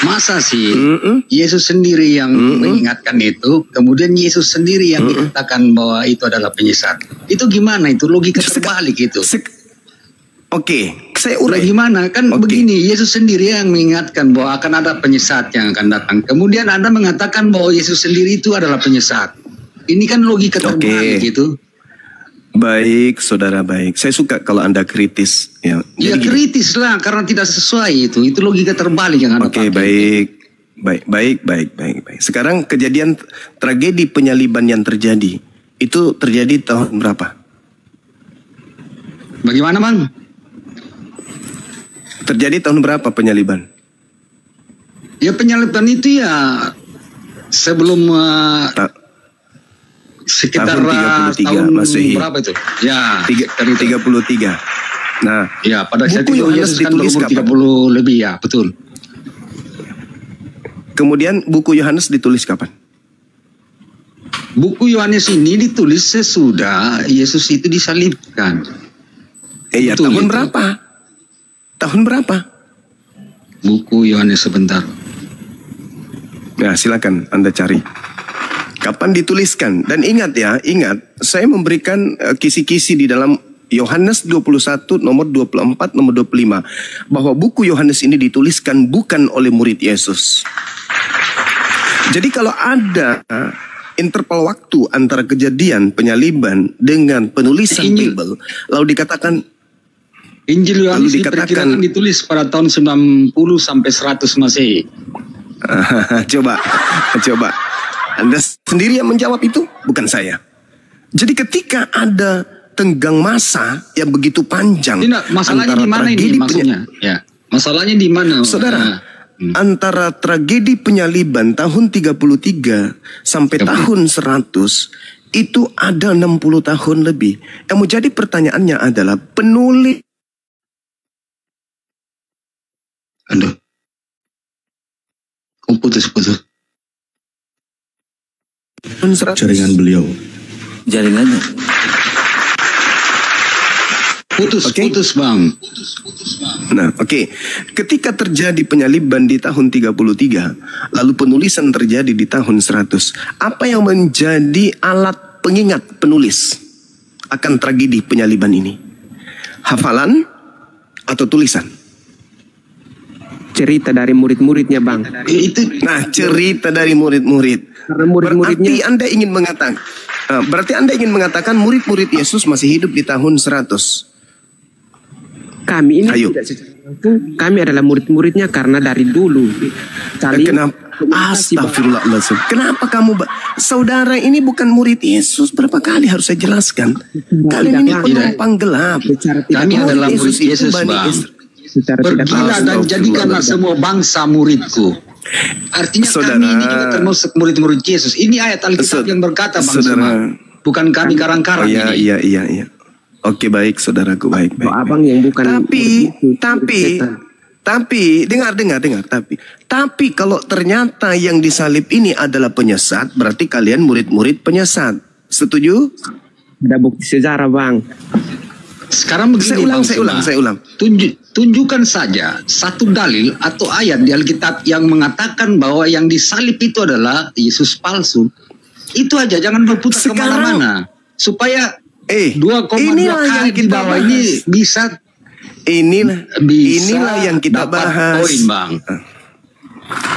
Masa sih Yesus sendiri yang mengingatkan itu, kemudian Yesus sendiri yang dikatakan bahwa itu adalah penyesat. Itu gimana itu? Logika terbalik itu. Oke, saya urai. Gimana? Kan begini, Yesus sendiri yang mengingatkan bahwa akan ada penyesat yang akan datang. Kemudian Anda mengatakan bahwa Yesus sendiri itu adalah penyesat. Ini kan logika terbalik gitu. Baik, saudara baik. Saya suka kalau Anda kritis. Ya kritis lah, karena tidak sesuai itu. Itu logika terbalik yang Anda pakai. Baik. Sekarang kejadian tragedi penyaliban yang terjadi, itu terjadi tahun berapa? Bagaimana Bang? Terjadi tahun berapa penyaliban? Ya penyaliban itu ya sebelum sekitar tahun 33 tahun Masehi. Berapa itu? Ya, 33. Nah, ya pada saat itu Yohanes kan ditulis kapan? 30 lebih ya, betul. Kemudian buku Yohanes ditulis kapan? Buku Yohanes ini ditulis sesudah Yesus itu disalibkan. Tahun berapa? Tahun berapa? Buku Yohanes sebentar. Ya, silakan Anda cari. Kapan dituliskan? Dan ingat, saya memberikan kisi-kisi di dalam Yohanes 21 nomor 24 nomor 25 bahwa buku Yohanes ini dituliskan bukan oleh murid Yesus. Jadi kalau ada interval waktu antara kejadian penyaliban dengan penulisan Bible, lalu dikatakan Injil Yohanes diperkirakan ditulis pada tahun 90 sampai 100 Masehi. Coba. Anda sendiri yang menjawab itu, bukan saya. Jadi ketika ada tenggang masa yang begitu panjang, masalahnya di mana ini maksudnya? Ya, masalahnya di mana, saudara? Antara tragedi penyaliban tahun 33 sampai tahun 100 itu ada 60 tahun lebih. Yang menjadi pertanyaannya adalah penulis. Aduh, putus. Jaringan beliau. Jaringannya. Putus Bang. Nah, ketika terjadi penyaliban di tahun 33, lalu penulisan terjadi di tahun 100, apa yang menjadi alat pengingat penulis akan tragedi penyaliban ini? Hafalan atau tulisan? Cerita dari murid-muridnya Bang. Cerita dari murid-murid. Karena murid-muridnya. Berarti Anda ingin mengatakan murid-murid Yesus masih hidup di tahun 100. Kami ini tidak secara langsung, kami adalah murid-muridnya karena dari dulu. Kenapa? Astagfirullahaladzim. Kenapa kamu, saudara ini bukan murid Yesus? Berapa kali harus saya jelaskan? Kalian ini penumpang gelap. Kami adalah murid Yesus, Bang. Pergilah dan jadikanlah semua bangsa muridku. Artinya kami ini juga termasuk murid-murid Yesus. Ini ayat Alkitab yang berkata, Bang Suma. Bukan kami karang-karang ini. Iya. Oke, baik, saudaraku, baik. Abang yang bukan. Tapi dengar. Tapi kalau ternyata yang disalib ini adalah penyesat, berarti kalian murid-murid penyesat. Setuju? Ada bukti sejarah, Bang. Sekarang begini, saya ulang. Tunjukkan saja satu dalil atau ayat di Alkitab yang mengatakan bahwa yang disalib itu adalah Yesus palsu. Itu aja, jangan berputar kemana-mana. Supaya 2,2 kali di bawah ini bisa. Inilah yang kita bahas. Poin, Bang.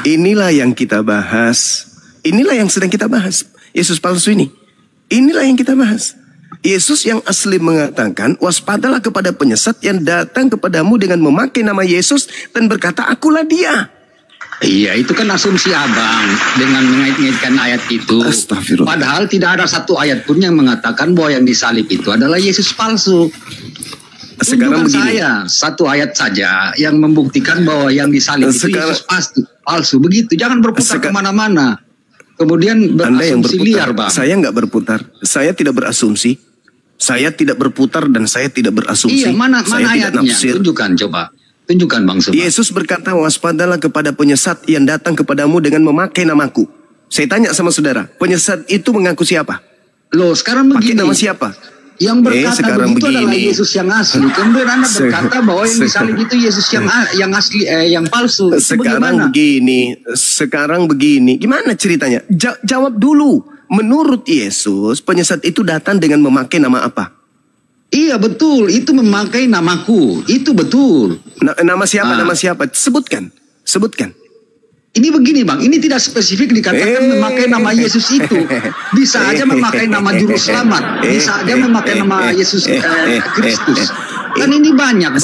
Inilah yang kita bahas. Inilah yang sedang kita bahas. Yesus palsu ini. Inilah yang kita bahas. Yesus yang asli mengatakan, waspadalah kepada penyesat yang datang kepadamu dengan memakai nama Yesus dan berkata, akulah dia. Iya, itu kan asumsi abang dengan mengait-ngaitkan ayat itu. Padahal tidak ada satu ayat pun yang mengatakan bahwa yang disalib itu adalah Yesus palsu. Sekarang begini. Saya satu ayat saja yang membuktikan bahwa yang disalib itu Yesus palsu. Begitu, jangan berputar kemana-mana. Kemudian berasumsi liar, Bang. Saya nggak berputar. Saya tidak berasumsi. Saya tidak berputar dan saya tidak berasumsi. Iya, mana ayatnya? Nafsir. Tunjukkan, coba. Tunjukkan, Bang Suma. Yesus berkata, waspadalah kepada penyesat yang datang kepadamu dengan memakai namaku. Saya tanya sama saudara, penyesat itu mengaku siapa? Loh, sekarang begini. Pakai nama siapa? Yang berkata begitu adalah Yesus yang asli. Kemudian Anda berkata bahwa yang disalib itu Yesus yang asli, yang palsu. Sekarang begini. Gimana ceritanya? Jawab dulu. Menurut Yesus, penyesat itu datang dengan memakai nama apa? Iya, betul. Itu memakai namaku. Itu betul. Nama siapa? Nama siapa? Sebutkan. Ini begini, Bang, ini tidak spesifik dikatakan memakai nama Yesus itu. Bisa aja memakai nama Juru Selamat, bisa aja memakai nama Yesus Kristus. Kan ini banyak, Bang.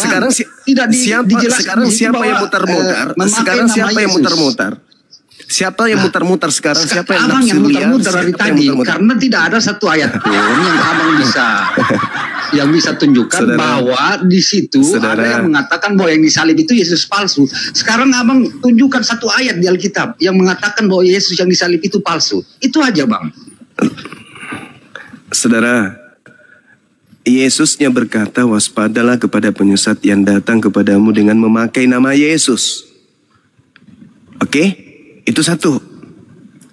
Sekarang siapa yang mutar-mutar? Sekarang siapa yang mutar-mutar? Siapa yang mutar-mutar sekarang? Siapa yang abang yang mutar-mutar dari tadi? Karena tidak ada satu ayat pun yang abang bisa tunjukkan bahwa di situ ada yang mengatakan bahwa yang disalib itu Yesus palsu. Sekarang abang tunjukkan satu ayat di Alkitab yang mengatakan bahwa Yesus yang disalib itu palsu. Itu aja, Bang. Saudara, Yesusnya berkata, waspadalah kepada penyesat yang datang kepadamu dengan memakai nama Yesus. Oke? Itu satu.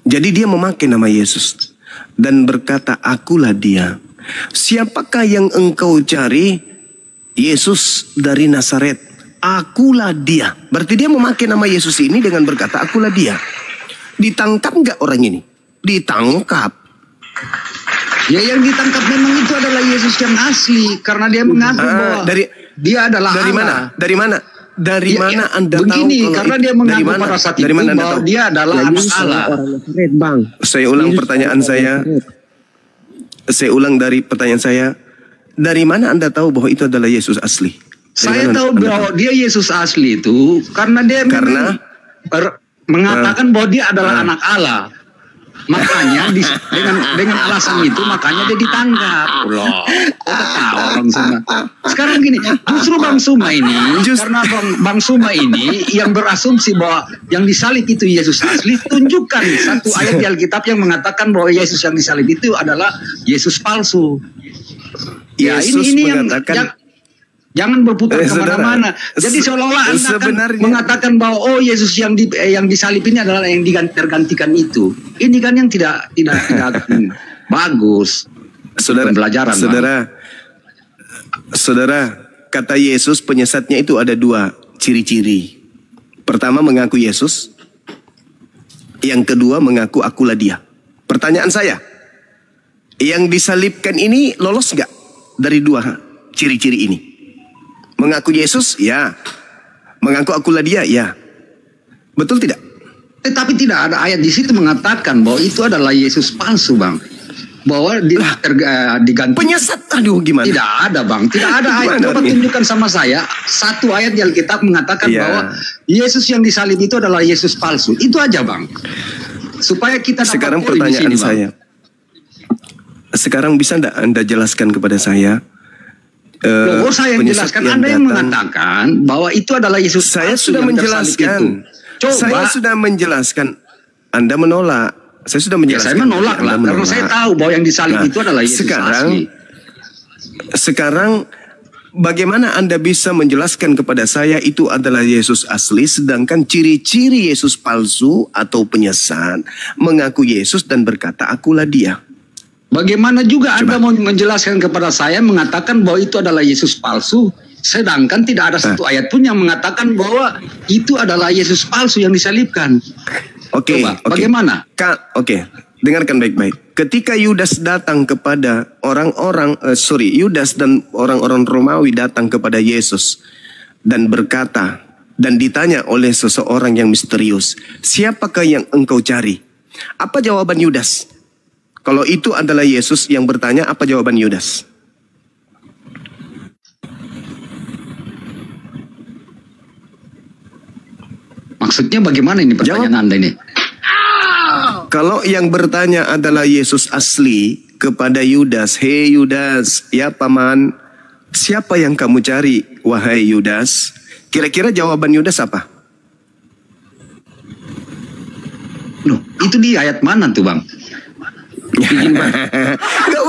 Jadi dia memakai nama Yesus dan berkata, akulah dia. Siapakah yang engkau cari? Yesus dari Nazaret. Akulah dia. Berarti dia memakai nama Yesus ini dengan berkata, akulah dia. Ditangkap nggak orang ini? Ditangkap. Ya, yang ditangkap memang itu adalah Yesus yang asli. Karena dia mengaku bahwa dia adalah Allah. Dari mana Anda begini, tahu? Karena dia mengaku pada saat itu bahwa dia adalah anak Allah. Saya ulang pertanyaan saya. Saya ulang dari pertanyaan saya. Dari mana Anda tahu bahwa itu adalah Yesus asli? Saya tahu bahwa dia Yesus asli itu karena dia mengatakan bahwa dia adalah anak Allah. Makanya dengan alasan itu makanya dia ditangkap. Loh, orang Suma. Sekarang gini, justru Bang Suma ini karena Bang Suma ini yang berasumsi bahwa yang disalib itu Yesus asli, tunjukkan satu ayat di Alkitab yang mengatakan bahwa Yesus yang disalib itu adalah Yesus palsu. Ya, ini yang jangan berputar kemana-mana. Jadi seolah-olah Anda kan mengatakan bahwa Yesus yang disalib ini adalah yang tergantikan itu. Ini kan yang tidak bagus. Pembelajaran. Saudara, kata Yesus penyesatnya itu ada dua ciri-ciri. Pertama mengaku Yesus. Yang kedua mengaku akulah dia. Pertanyaan saya, yang disalibkan ini lolos nggak dari dua ciri-ciri ini? Mengaku Yesus, ya. Mengaku akulah dia, ya. Betul tidak? Tetapi tidak ada ayat di situ mengatakan bahwa itu adalah Yesus palsu, Bang. bahwa diganti. Penyesat, aduh gimana? Tidak ada bang, tidak ada ayat. Coba tunjukkan sama saya satu ayat di Alkitab mengatakan bahwa Yesus yang disalib itu adalah Yesus palsu. Itu aja bang. Supaya kita dapat. Sekarang pertanyaan saya. Sekarang bisa enggak Anda jelaskan kepada saya? Saya yang jelaskan, Anda yang mengatakan bahwa itu adalah Yesus. Saya sudah menjelaskan. Saya sudah menjelaskan. Anda menolak. Saya sudah menjelaskan. Saya menolak lah, karena saya tahu bahwa yang disalib itu adalah Yesus asli. Sekarang, bagaimana Anda bisa menjelaskan kepada saya itu adalah Yesus asli, sedangkan ciri-ciri Yesus palsu atau penyesat mengaku Yesus dan berkata, akulah dia. Bagaimana juga Anda mau menjelaskan kepada saya mengatakan bahwa itu adalah Yesus palsu, sedangkan tidak ada satu ayat pun yang mengatakan bahwa itu adalah Yesus palsu yang disalibkan. Oke, bagaimana? Dengarkan baik-baik. Ketika Yudas datang kepada Yudas dan orang-orang Romawi datang kepada Yesus dan berkata dan ditanya oleh seseorang yang misterius, siapakah yang engkau cari? Apa jawaban Yudas? Kalau itu adalah Yesus yang bertanya, apa jawaban Yudas? Maksudnya bagaimana ini pertanyaan Anda ini? Kalau yang bertanya adalah Yesus asli kepada Yudas, hei Yudas, ya paman, siapa yang kamu cari, wahai Yudas? Kira-kira jawaban Yudas apa? Loh, itu di ayat mana tuh bang? Gak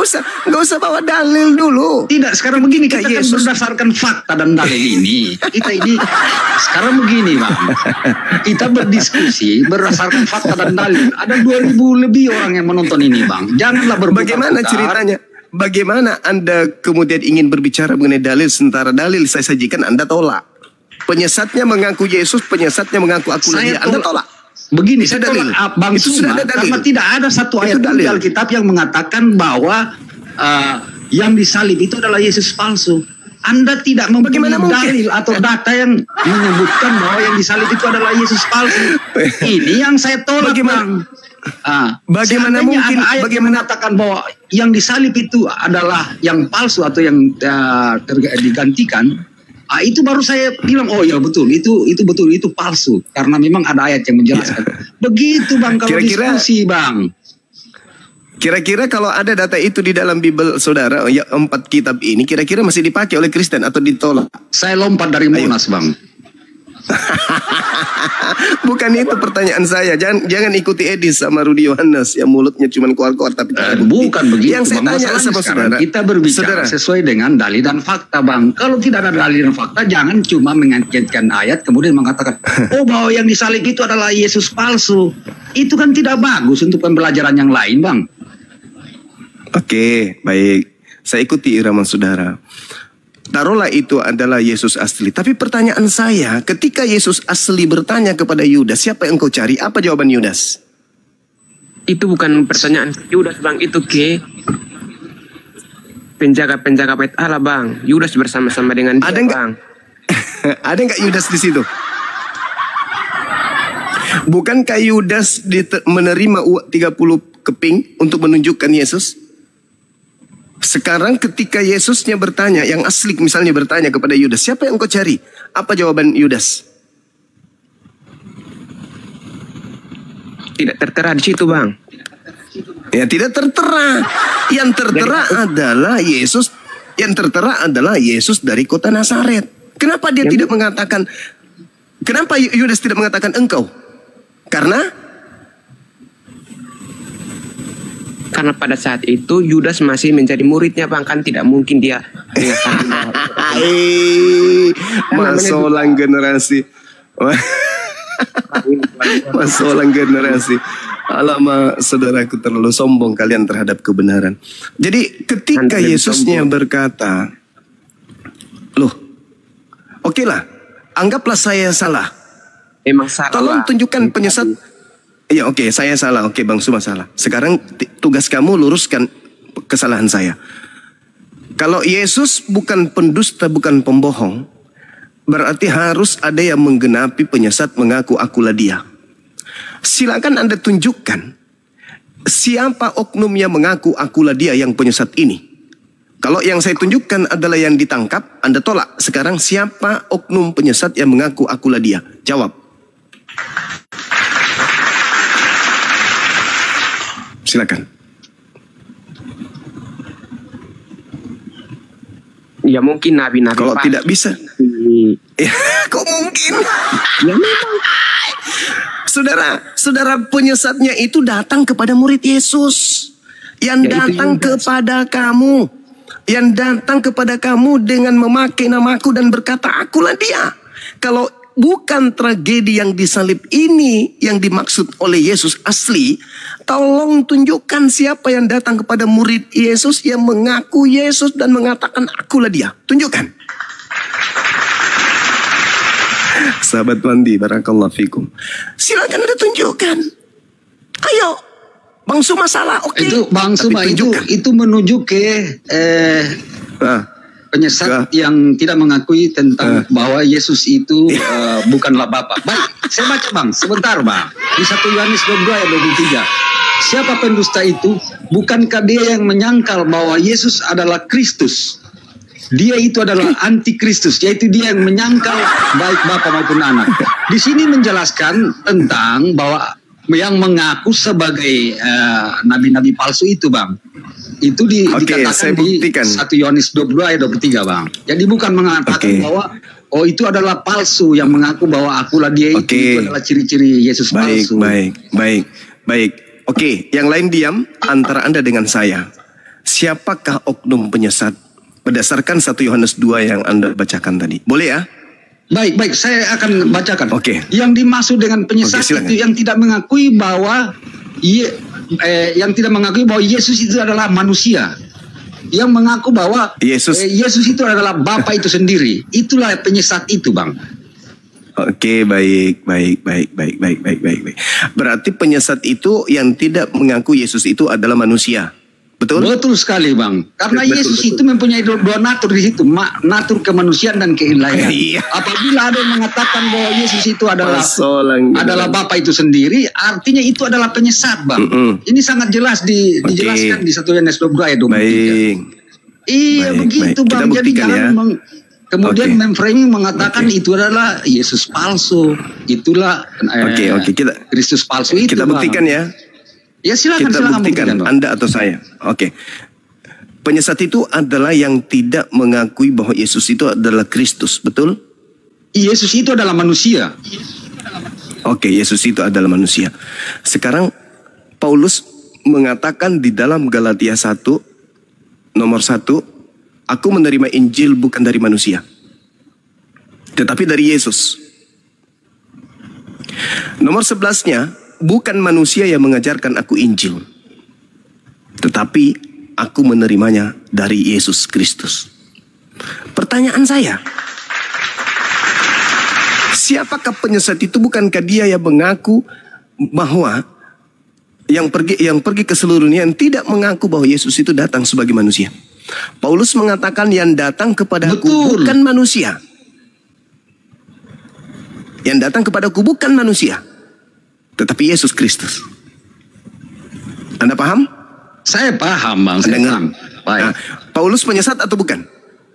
usah bawa dalil dulu. Tidak, sekarang begini, kita kan berdasarkan fakta dan dalil ini. Kita ini sekarang begini bang, kita berdiskusi berdasarkan fakta dan dalil. Ada 2.000 lebih orang yang menonton ini bang. Janganlah berputar-putar. Bagaimana ceritanya? Bagaimana Anda kemudian ingin berbicara mengenai dalil, sementara dalil saya sajikan Anda tolak? Penyesatnya mengaku Yesus, penyesatnya mengaku akulah dia. Anda tolak. Begini, saya tolak Bang Suma, karena tidak ada satu ayat di Alkitab yang mengatakan bahwa yang disalib itu adalah Yesus palsu. Anda tidak mempunyai dalil atau data yang menyebutkan bahwa yang disalib itu adalah Yesus palsu. Ini yang saya tolak, Bang. Bagaimana mungkin ada ayat yang mengatakan bahwa yang disalib itu adalah yang palsu atau yang digantikan? Itu baru saya bilang, oh ya betul, itu betul, itu palsu. Karena memang ada ayat yang menjelaskan. Begitu bang, kalau diskusi bang. Kira-kira kalau ada data itu di dalam Bible saudara, ya 4 kitab ini, kira-kira masih dipakai oleh Kristen atau ditolak? Saya lompat dari Monas bang. Bukan itu pertanyaan saya. Jangan ikuti Edis sama Rudi Yohanes yang mulutnya cuma keluar-keluar tapi bukan begitu. Yang saya tanya sama saudara, kita berbicara sesuai dengan dalil dan fakta bang. Kalau tidak ada dalil dan fakta, jangan cuma mengaitkan ayat kemudian mengatakan oh bahwa yang disalib itu adalah Yesus palsu. Itu kan tidak bagus untuk pembelajaran yang lain bang. Oke, baik. Saya ikuti irama saudara. Taruhlah itu adalah Yesus asli. Tapi pertanyaan saya, ketika Yesus asli bertanya kepada Yudas, siapa yang kau cari? Apa jawaban Yudas? Itu bukan pertanyaan Yudas bang, itu penjaga-penjaga bait Allah bang. Yudas bersama-sama dengan dia bang. Ada nggak Yudas di situ? Bukankah Yudas menerima 30 keping untuk menunjukkan Yesus? Sekarang ketika Yesusnya bertanya, yang asli misalnya bertanya kepada Yudas, siapa yang kau cari? Apa jawaban Yudas? Tidak tertera di situ bang. Ya tidak tertera. Yang tertera adalah Yesus. Yang tertera adalah Yesus dari kota Nazaret. Kenapa dia tidak mengatakan? Kenapa Yudas tidak mengatakan engkau? Karena pada saat itu Yudas masih menjadi muridnya bang, kan tidak mungkin dia masolang generasi. Masolang generasi. Alamak, saudaraku terlalu sombong kalian terhadap kebenaran. Jadi ketika Yesusnya berkata, loh, oke lah, anggaplah saya salah. Emang salah. Tolong tunjukkan penyesat. Ya oke, saya salah. Oke, Bang Suma salah. Sekarang tugas kamu luruskan kesalahan saya. Kalau Yesus bukan pendusta, bukan pembohong, berarti harus ada yang menggenapi penyesat mengaku akulah dia. Silakan Anda tunjukkan siapa oknum yang mengaku akulah dia yang penyesat ini? Kalau yang saya tunjukkan adalah yang ditangkap, Anda tolak. Sekarang siapa oknum penyesat yang mengaku akulah dia? Jawab. Silakan. Ya mungkin nabi-nabi. Kalau tidak bisa, ya, kok mungkin? Ya memang. Saudara penyesatnya itu datang kepada murid Yesus, yang datang kepada kamu, yang datang kepada kamu dengan memakai namaku dan berkata, akulah dia. Kalau bukan tragedi yang disalib ini yang dimaksud oleh Yesus asli, tolong tunjukkan siapa yang datang kepada murid Yesus yang mengaku Yesus dan mengatakan akulah dia. Tunjukkan. Sahabat mandi, barakallahu fikum. Silakan Anda tunjukkan. Ayo, Bang Suma salah. Oke. Itu Bang Suma itu menuju ke penyesat yang tidak mengakui tentang bahwa Yesus itu bukanlah Bapa. Baik, saya baca Bang, sebentar Bang. Di 1 Yohanes 22 ayat 23. Siapa pendusta itu? Bukankah dia yang menyangkal bahwa Yesus adalah Kristus? Dia itu adalah antikristus, yaitu dia yang menyangkal baik Bapa maupun Anak. Di sini menjelaskan tentang bahwa yang mengaku sebagai nabi-nabi palsu itu Bang. Itu dikatakan di 1 Yohanes 22 ayat 23 Bang. Jadi bukan mengatakan bahwa itu adalah palsu yang mengaku bahwa akulah dia itu adalah ciri-ciri Yesus palsu. Baik. Oke, yang lain diam antara Anda dengan saya. Siapakah oknum penyesat? Berdasarkan 1 Yohanes 2 yang Anda bacakan tadi. Boleh ya? Baik, saya akan bacakan. Oke. Yang dimaksud dengan penyesat itu yang tidak mengakui bahwa Yesus itu adalah manusia. Yang mengaku bahwa Yesus itu adalah Bapa itu sendiri. Itulah penyesat itu, Bang. Oke, baik. Berarti penyesat itu yang tidak mengaku Yesus itu adalah manusia. Betul? Betul sekali Bang. Karena Yesus itu mempunyai dua natur di situ, natur kemanusiaan dan keilahian. Apabila ada yang mengatakan bahwa Yesus itu adalah Bapa itu sendiri, artinya itu adalah penyesat Bang. Ini sangat jelas dijelaskan di 1 Yohanes 22 ayat 23. Iya begitu Bang. Jadi jangan kemudian memframing mengatakan itu adalah Yesus palsu. Itulah Kristus palsu itu. Kita buktikan ya. Ya silakan buktikan Anda atau saya. Oke. Penyesat itu adalah yang tidak mengakui bahwa Yesus itu adalah Kristus, betul? Yesus itu adalah manusia. Oke, Yesus itu adalah manusia. Sekarang Paulus mengatakan di dalam Galatia 1 nomor 1, aku menerima Injil bukan dari manusia, tetapi dari Yesus. Nomor 11-nya, bukan manusia yang mengajarkan aku Injil, tetapi aku menerimanya dari Yesus Kristus. Pertanyaan saya, siapakah penyesat itu? Bukankah dia yang mengaku bahwa yang pergi ke seluruh dunia yang tidak mengaku bahwa Yesus itu datang sebagai manusia? Paulus mengatakan yang datang kepadaku bukan manusia. Yang datang kepadaku bukan manusia, tetapi Yesus Kristus. Anda paham? Saya paham Bang. Nah, Paulus penyesat atau bukan?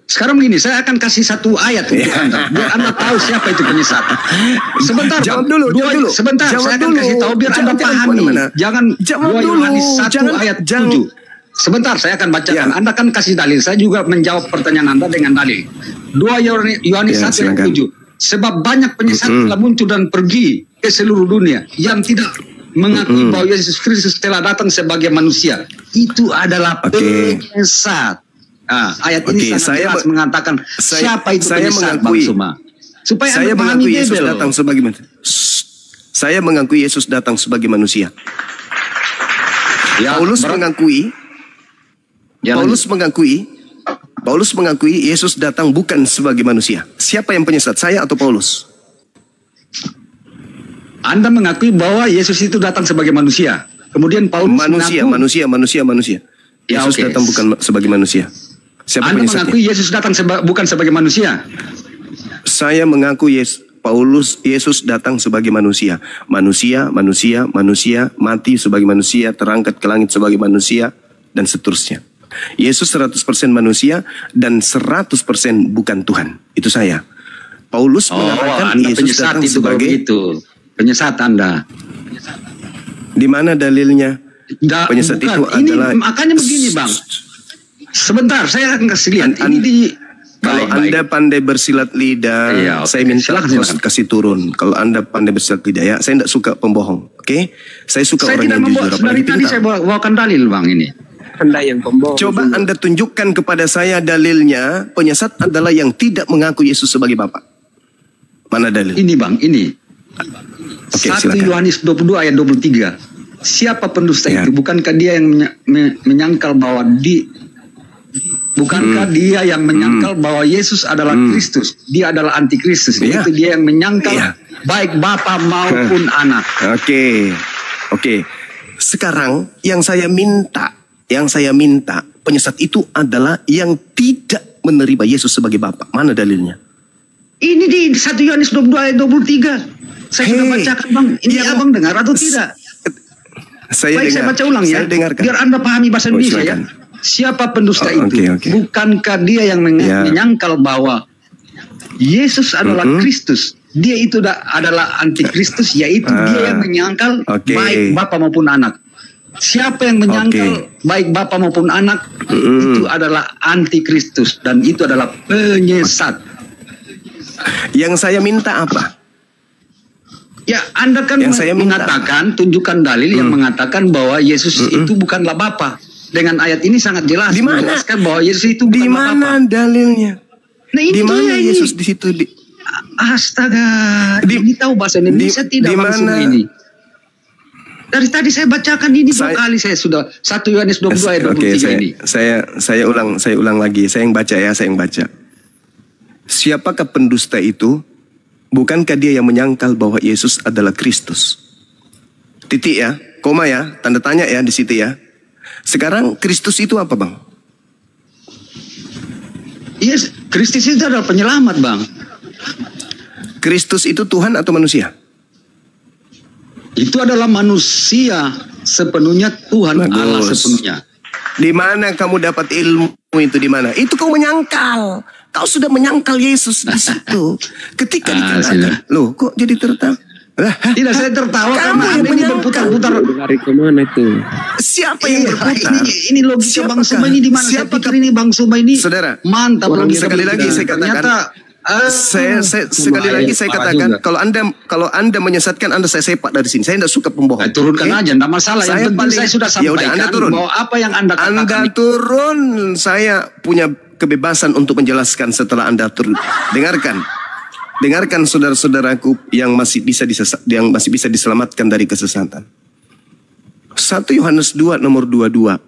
Sekarang begini, saya akan kasih satu ayat untuk Anda, biar Anda tahu siapa itu penyesat. Sebentar, jawab dulu. Sebentar, saya akan kasih tahu biar Anda pahami. Jangan 2 Yohanes 1 ayat 7. Sebentar, saya akan bacakan. Anda kan kasih dalil. Saya juga menjawab pertanyaan Anda dengan dalil. 2 Yohanes 1 ayat 7. Sebab banyak penyesat telah muncul dan pergi ke seluruh dunia yang tidak mengakui bahwa Yesus Kristus telah datang sebagai manusia. Itu adalah penyesat. Ayat ini sangat jelas mengatakan siapa itu penyesat Bang Suma. Supaya saya Anda mengakui Yesus Bibel. datang sebagai manusia. Saya mengakui Yesus datang sebagai manusia. Paulus mengakui Yesus datang bukan sebagai manusia. Siapa yang penyesat, saya atau Paulus? Anda mengakui bahwa Yesus itu datang sebagai manusia. Kemudian Paulus manusia. Yesus datang bukan sebagai manusia. Siapa Anda penyesatnya? mengakui Yesus datang bukan sebagai manusia. Saya mengaku Yesus datang sebagai manusia. Manusia, mati sebagai manusia, terangkat ke langit sebagai manusia, dan seterusnya. Yesus 100% manusia dan 100% bukan Tuhan. Itu saya. Paulus mengatakan Anda Yesus datang itu sebagai itu. Penyesat Anda. Di mana dalilnya? Penyesat itu ini, adalah makanya begini, Bang. Sebentar, saya kasih lihat. Ini di kalau Anda pandai bersilat lidah, saya minta silakan. Kasih turun. Kalau Anda pandai bersilat lidah, ya, saya tidak suka pembohong. Oke? Saya suka orang yang jujur. Dari tadi saya bawakan dalil, Bang, ini. Anda yang pembohong. Coba Anda tunjukkan kepada saya dalilnya penyesat adalah yang tidak mengaku Yesus sebagai Bapa. Mana dalil? Ini, Bang, ini. 1 Yohanes 22 ayat 23. Siapa pendusta itu? Bukankah dia yang menyangkal bahwa dia yang menyangkal bahwa Yesus adalah Kristus? Dia adalah antikristus. Itu dia yang menyangkal baik Bapa maupun anak. Oke. Sekarang yang saya minta penyesat itu adalah yang tidak menerima Yesus sebagai Bapa. Mana dalilnya? Ini di 1 Yohanes 22 ayat 23. Saya sudah bacakan, Bang. Ini Abang dengar atau tidak? Saya baca ulang ya. Biar Anda pahami bahasa Indonesia ya. Siapa pendusta itu? Bukankah dia yang menyangkal bahwa Yesus adalah Kristus? Dia itu adalah antikristus, yaitu dia yang menyangkal baik Bapa maupun anak. Siapa yang menyangkal baik Bapa maupun anak, itu adalah antikristus dan itu adalah penyesat. Yang saya minta apa? Ya, Anda kan mengatakan, tunjukkan dalil yang mengatakan bahwa Yesus itu bukanlah Bapa. Dengan ayat ini sangat jelas menjelaskan bahwa Yesus itu bukanlah Bapa. Di mana dalilnya? Nah, ini di mana Yesus di situ? Astaga, ini tahu bahasa Indonesia tidak langsung ini. Dari tadi saya bacakan ini dua kali, saya sudah 1 Yohanes 22 ayat 23 ini. Saya ulang lagi. Saya yang baca. Siapakah pendusta itu? Bukankah dia yang menyangkal bahwa Yesus adalah Kristus? Titik ya, koma ya, tanda tanya ya di situ ya. Sekarang Kristus itu apa, Bang? Yes, Kristus itu adalah penyelamat, Bang. Kristus itu Tuhan atau manusia? Itu adalah manusia sepenuhnya, Tuhan Allah sepenuhnya. Di mana kamu dapat ilmu itu, di mana? Itu kau menyangkal. Kau sudah menyangkal Yesus di situ. Ketika dikatakan, loh kok jadi tertawa? Tidak, saya tertawa karena ini berputar-putar. Dari kemana itu? Siapa yang berputar? Ini logika Bang Suma ini di mana? Saya pikir ini Bang Suma ini mantap. Sekali lagi saya katakan. Sekali lagi saya katakan, kalau anda menyesatkan, saya sepak dari sini. Saya tidak suka pembohong. Turunkan aja, tidak masalah. Yang penting saya sudah sampaikan bahwa apa yang Anda katakan. Anda turun, saya punya kebebasan untuk menjelaskan setelah Anda turun. Dengarkan saudara-saudaraku yang masih bisa diselamatkan dari kesesatan. 1 Yohanes 2 nomor 22.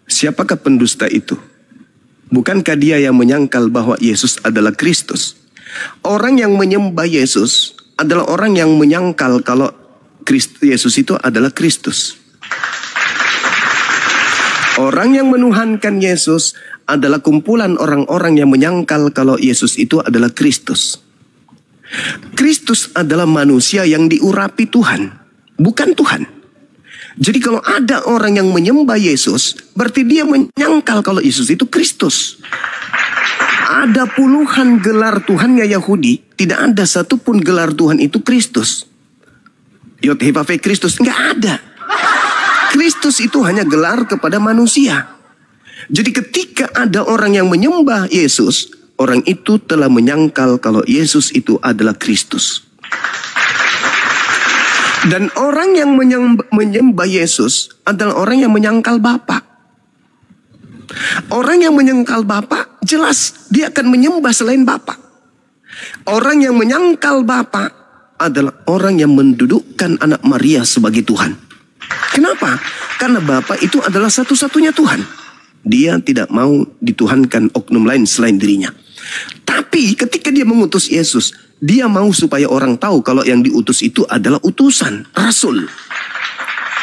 Siapakah pendusta itu? Bukankah dia yang menyangkal bahwa Yesus adalah Kristus? Orang yang menyembah Yesus adalah orang yang menyangkal kalau Yesus itu adalah Kristus. Orang yang menuhankan Yesus adalah kumpulan orang-orang yang menyangkal kalau Yesus itu adalah Kristus. Kristus adalah manusia yang diurapi Tuhan, bukan Tuhan. Jadi kalau ada orang yang menyembah Yesus, berarti dia menyangkal kalau Yesus itu Kristus. Ada puluhan gelar Tuhannya Yahudi, tidak ada satupun gelar Tuhan itu Kristus. Yod-Heh-Vav-Heh Kristus, nggak ada. Kristus itu hanya gelar kepada manusia. Jadi ketika ada orang yang menyembah Yesus, orang itu telah menyangkal kalau Yesus itu adalah Kristus. Dan orang yang menyembah Yesus adalah orang yang menyangkal Bapa. Orang yang menyangkal Bapa, jelas dia akan menyembah selain Bapa. Orang yang menyangkal Bapa adalah orang yang mendudukkan anak Maria sebagai Tuhan. Kenapa? Karena Bapa itu adalah satu-satunya Tuhan. Dia tidak mau dituhankan oknum lain selain dirinya. Tapi ketika dia mengutus Yesus, dia mau supaya orang tahu kalau yang diutus itu adalah utusan, rasul.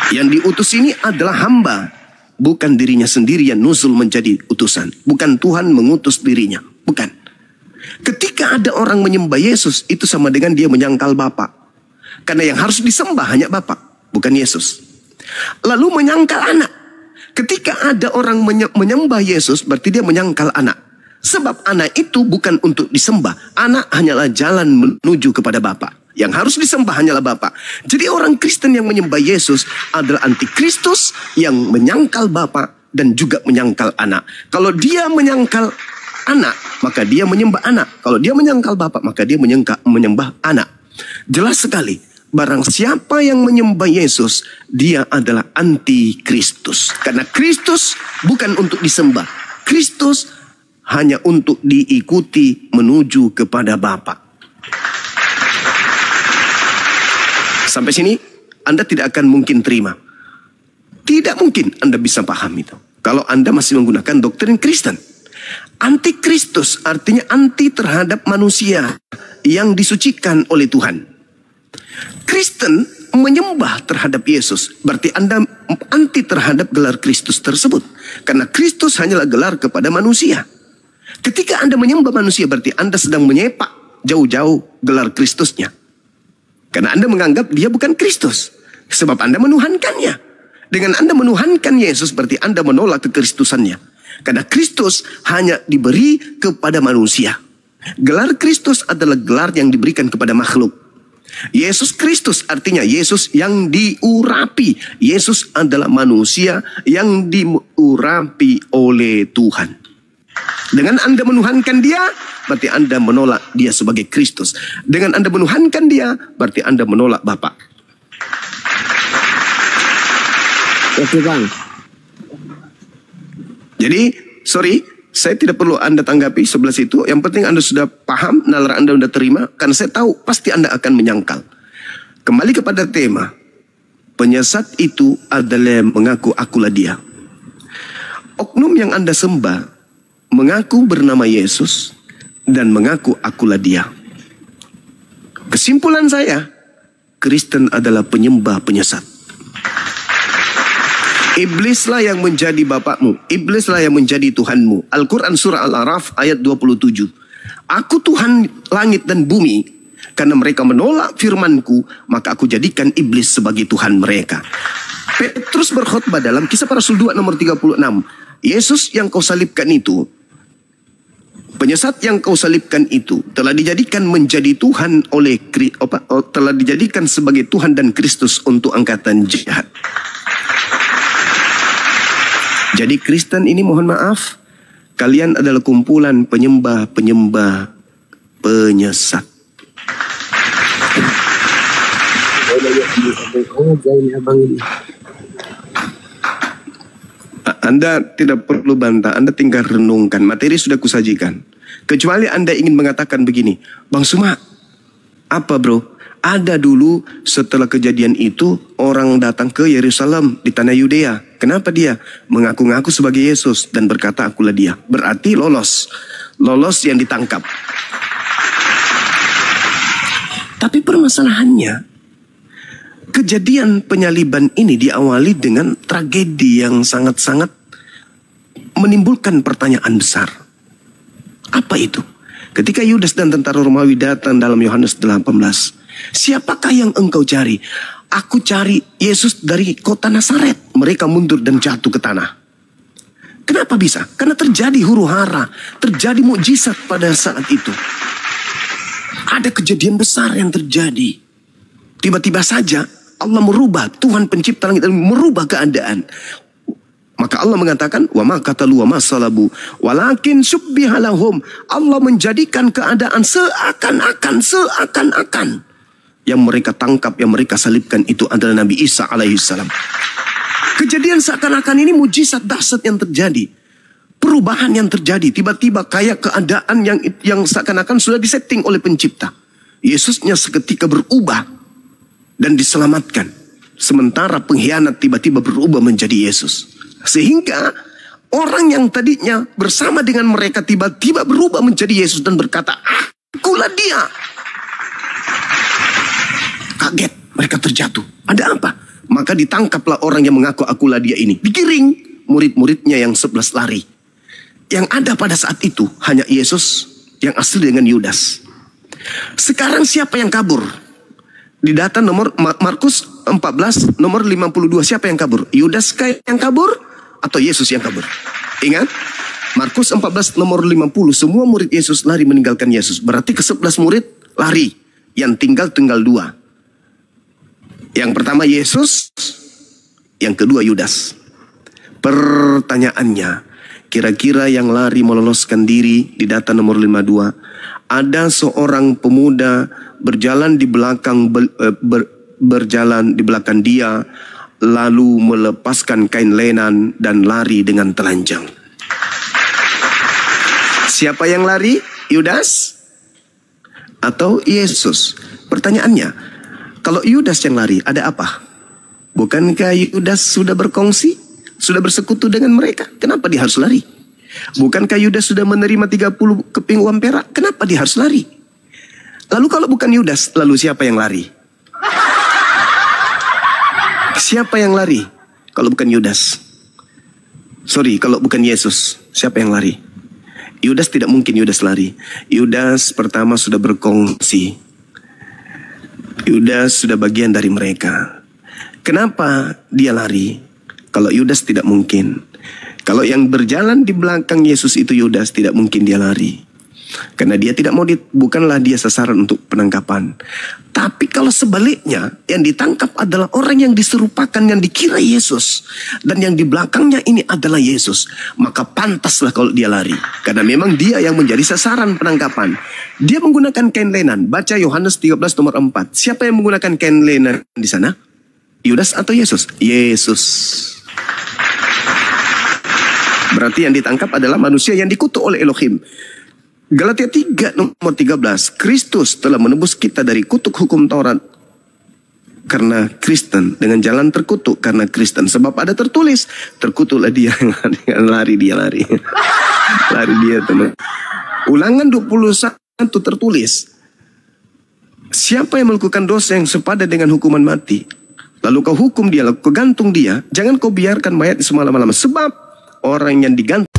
Yang diutus ini adalah hamba, bukan dirinya sendiri yang nuzul menjadi utusan. Bukan Tuhan mengutus dirinya, bukan. Ketika ada orang menyembah Yesus, itu sama dengan dia menyangkal Bapa. Karena yang harus disembah hanya Bapa, bukan Yesus. Lalu menyangkal anak. Ketika ada orang menyembah Yesus, berarti dia menyangkal anak. Sebab anak itu bukan untuk disembah. Anak hanyalah jalan menuju kepada Bapa. Yang harus disembah hanyalah Bapa. Jadi orang Kristen yang menyembah Yesus adalah antikristus yang menyangkal Bapa dan juga menyangkal anak. Kalau dia menyangkal anak, maka dia menyembah anak. Kalau dia menyangkal Bapa, maka dia menyembah anak. Jelas sekali, barang siapa yang menyembah Yesus, dia adalah antikristus. Karena Kristus bukan untuk disembah. Kristus hanya untuk diikuti menuju kepada Bapa. Sampai sini Anda tidak akan mungkin terima. Tidak mungkin Anda bisa paham itu kalau Anda masih menggunakan doktrin Kristen. Antikristus artinya anti terhadap manusia yang disucikan oleh Tuhan. Kristen menyembah terhadap Yesus, berarti Anda anti terhadap gelar Kristus tersebut. Karena Kristus hanyalah gelar kepada manusia. Ketika Anda menyembah manusia, berarti Anda sedang menyepak jauh-jauh gelar Kristusnya. Karena Anda menganggap dia bukan Kristus. Sebab Anda menuhankannya. Dengan Anda menuhankan Yesus, berarti Anda menolak kekristusannya. Karena Kristus hanya diberi kepada manusia. Gelar Kristus adalah gelar yang diberikan kepada makhluk. Yesus Kristus artinya Yesus yang diurapi. Yesus adalah manusia yang diurapi oleh Tuhan. Dengan Anda menuhankan dia, berarti Anda menolak dia sebagai Kristus. Dengan Anda menuhankan dia, berarti Anda menolak Bapa. Oke Bang. Jadi, sorry, saya tidak perlu Anda tanggapi sebelah situ. Yang penting Anda sudah paham, nalar Anda sudah terima. Karena saya tahu pasti Anda akan menyangkal. Kembali kepada tema. Penyesat itu adalah yang mengaku akulah dia. Oknum yang Anda sembah mengaku bernama Yesus dan mengaku akulah dia. Kesimpulan saya, Kristen adalah penyembah penyesat. Iblislah yang menjadi bapakmu, iblislah yang menjadi Tuhanmu. Al-Quran surah Al-A'raf ayat 27. Aku Tuhan langit dan bumi, karena mereka menolak firmanku, maka aku jadikan iblis sebagai Tuhan mereka. Petrus berkhotbah dalam Kisah Para Rasul 2 nomor 36. Yesus yang kau salibkan itu, penyesat yang kau salibkan itu telah dijadikan menjadi Tuhan telah dijadikan sebagai Tuhan dan Kristus untuk angkatan jahat. Jadi Kristen ini mohon maaf, kalian adalah kumpulan penyembah-penyembah penyesat. Anda tidak perlu bantah, Anda tinggal renungkan. Materi sudah kusajikan. Kecuali Anda ingin mengatakan begini, Bang Suma, apa bro? Ada dulu setelah kejadian itu orang datang ke Yerusalem di tanah Yudea. Kenapa dia? Mengaku-ngaku sebagai Yesus dan berkata akulah dia. Berarti lolos. Lolos yang ditangkap. Tapi permasalahannya, kejadian penyaliban ini diawali dengan tragedi yang sangat-sangat menimbulkan pertanyaan besar. Apa itu? Ketika Yudas dan tentara Romawi datang dalam Yohanes 18. Siapakah yang engkau cari? Aku cari Yesus dari kota Nazaret. Mereka mundur dan jatuh ke tanah. Kenapa bisa? Karena terjadi huru hara. Terjadi mukjizat pada saat itu. Ada kejadian besar yang terjadi. Tiba-tiba saja Allah merubah, Tuhan pencipta langit dan merubah keadaan. Maka Allah mengatakan, wa ma qatalu wa ma salabu walakin syubbiha lahum. Allah menjadikan keadaan seakan-akan yang mereka tangkap, yang mereka salibkan itu adalah Nabi Isa alaihissalam. Kejadian seakan-akan ini mujizat dahsyat yang terjadi. Perubahan yang terjadi. Tiba-tiba kayak keadaan yang seakan-akan sudah disetting oleh pencipta. Yesusnya seketika berubah dan diselamatkan. Sementara pengkhianat tiba-tiba berubah menjadi Yesus. Sehingga orang yang tadinya bersama dengan mereka tiba-tiba berubah menjadi Yesus dan berkata, akulah dia. Kaget, mereka terjatuh. Ada apa? Maka ditangkaplah orang yang mengaku akulah dia ini. Digiring murid-muridnya yang 11 lari. Yang ada pada saat itu hanya Yesus yang asli dengan Yudas. Sekarang siapa yang kabur? Di data nomor Markus 14 nomor 52, siapa yang kabur? Yudas yang kabur atau Yesus yang kabur? Ingat, Markus 14 nomor 50, semua murid Yesus lari meninggalkan Yesus. Berarti ke-11 murid lari, yang tinggal 2. Yang pertama Yesus, yang kedua Yudas. Pertanyaannya, kira-kira yang lari meloloskan diri di data nomor 52, ada seorang pemuda berjalan di belakang berjalan di belakang dia, lalu melepaskan kain lenan dan lari dengan telanjang. Siapa yang lari? Yudas atau Yesus? Pertanyaannya, kalau Yudas yang lari, ada apa? Bukankah Yudas sudah berkongsi, sudah bersekutu dengan mereka? Kenapa dia harus lari? Bukankah Yudas sudah menerima 30 keping uang perak? Kenapa dia harus lari? Lalu kalau bukan Yudas, lalu siapa yang lari? Siapa yang lari? Kalau bukan Yudas. Sorry, kalau bukan Yesus, siapa yang lari? Yudas tidak mungkin Yudas lari. Yudas pertama sudah berkongsi. Yudas sudah bagian dari mereka. Kenapa dia lari? Kalau Yudas tidak mungkin. Kalau yang berjalan di belakang Yesus itu Yudas, tidak mungkin dia lari. Karena dia tidak mau, bukanlah dia sasaran untuk penangkapan. Tapi kalau sebaliknya, yang ditangkap adalah orang yang diserupakan, yang dikira Yesus, dan yang di belakangnya ini adalah Yesus, maka pantaslah kalau dia lari. Karena memang dia yang menjadi sasaran penangkapan. Dia menggunakan kain lenan. Baca Yohanes 13 nomor 4. Siapa yang menggunakan kain lenan di sana? Yudas atau Yesus? Yesus. Berarti yang ditangkap adalah manusia yang dikutuk oleh Elohim. Galatia 3 nomor 13. Kristus telah menebus kita dari kutuk hukum Taurat karena Kristen, dengan jalan terkutuk karena Kristen. Sebab ada tertulis, terkutuklah dia yang lari, dia lari. Lari dia, teman. Ulangan 21 tertulis, siapa yang melakukan dosa yang sepadan dengan hukuman mati, lalu kau hukum dia, lalu kau gantung dia, jangan kau biarkan mayat semalam-malam. Sebab orang yang digantung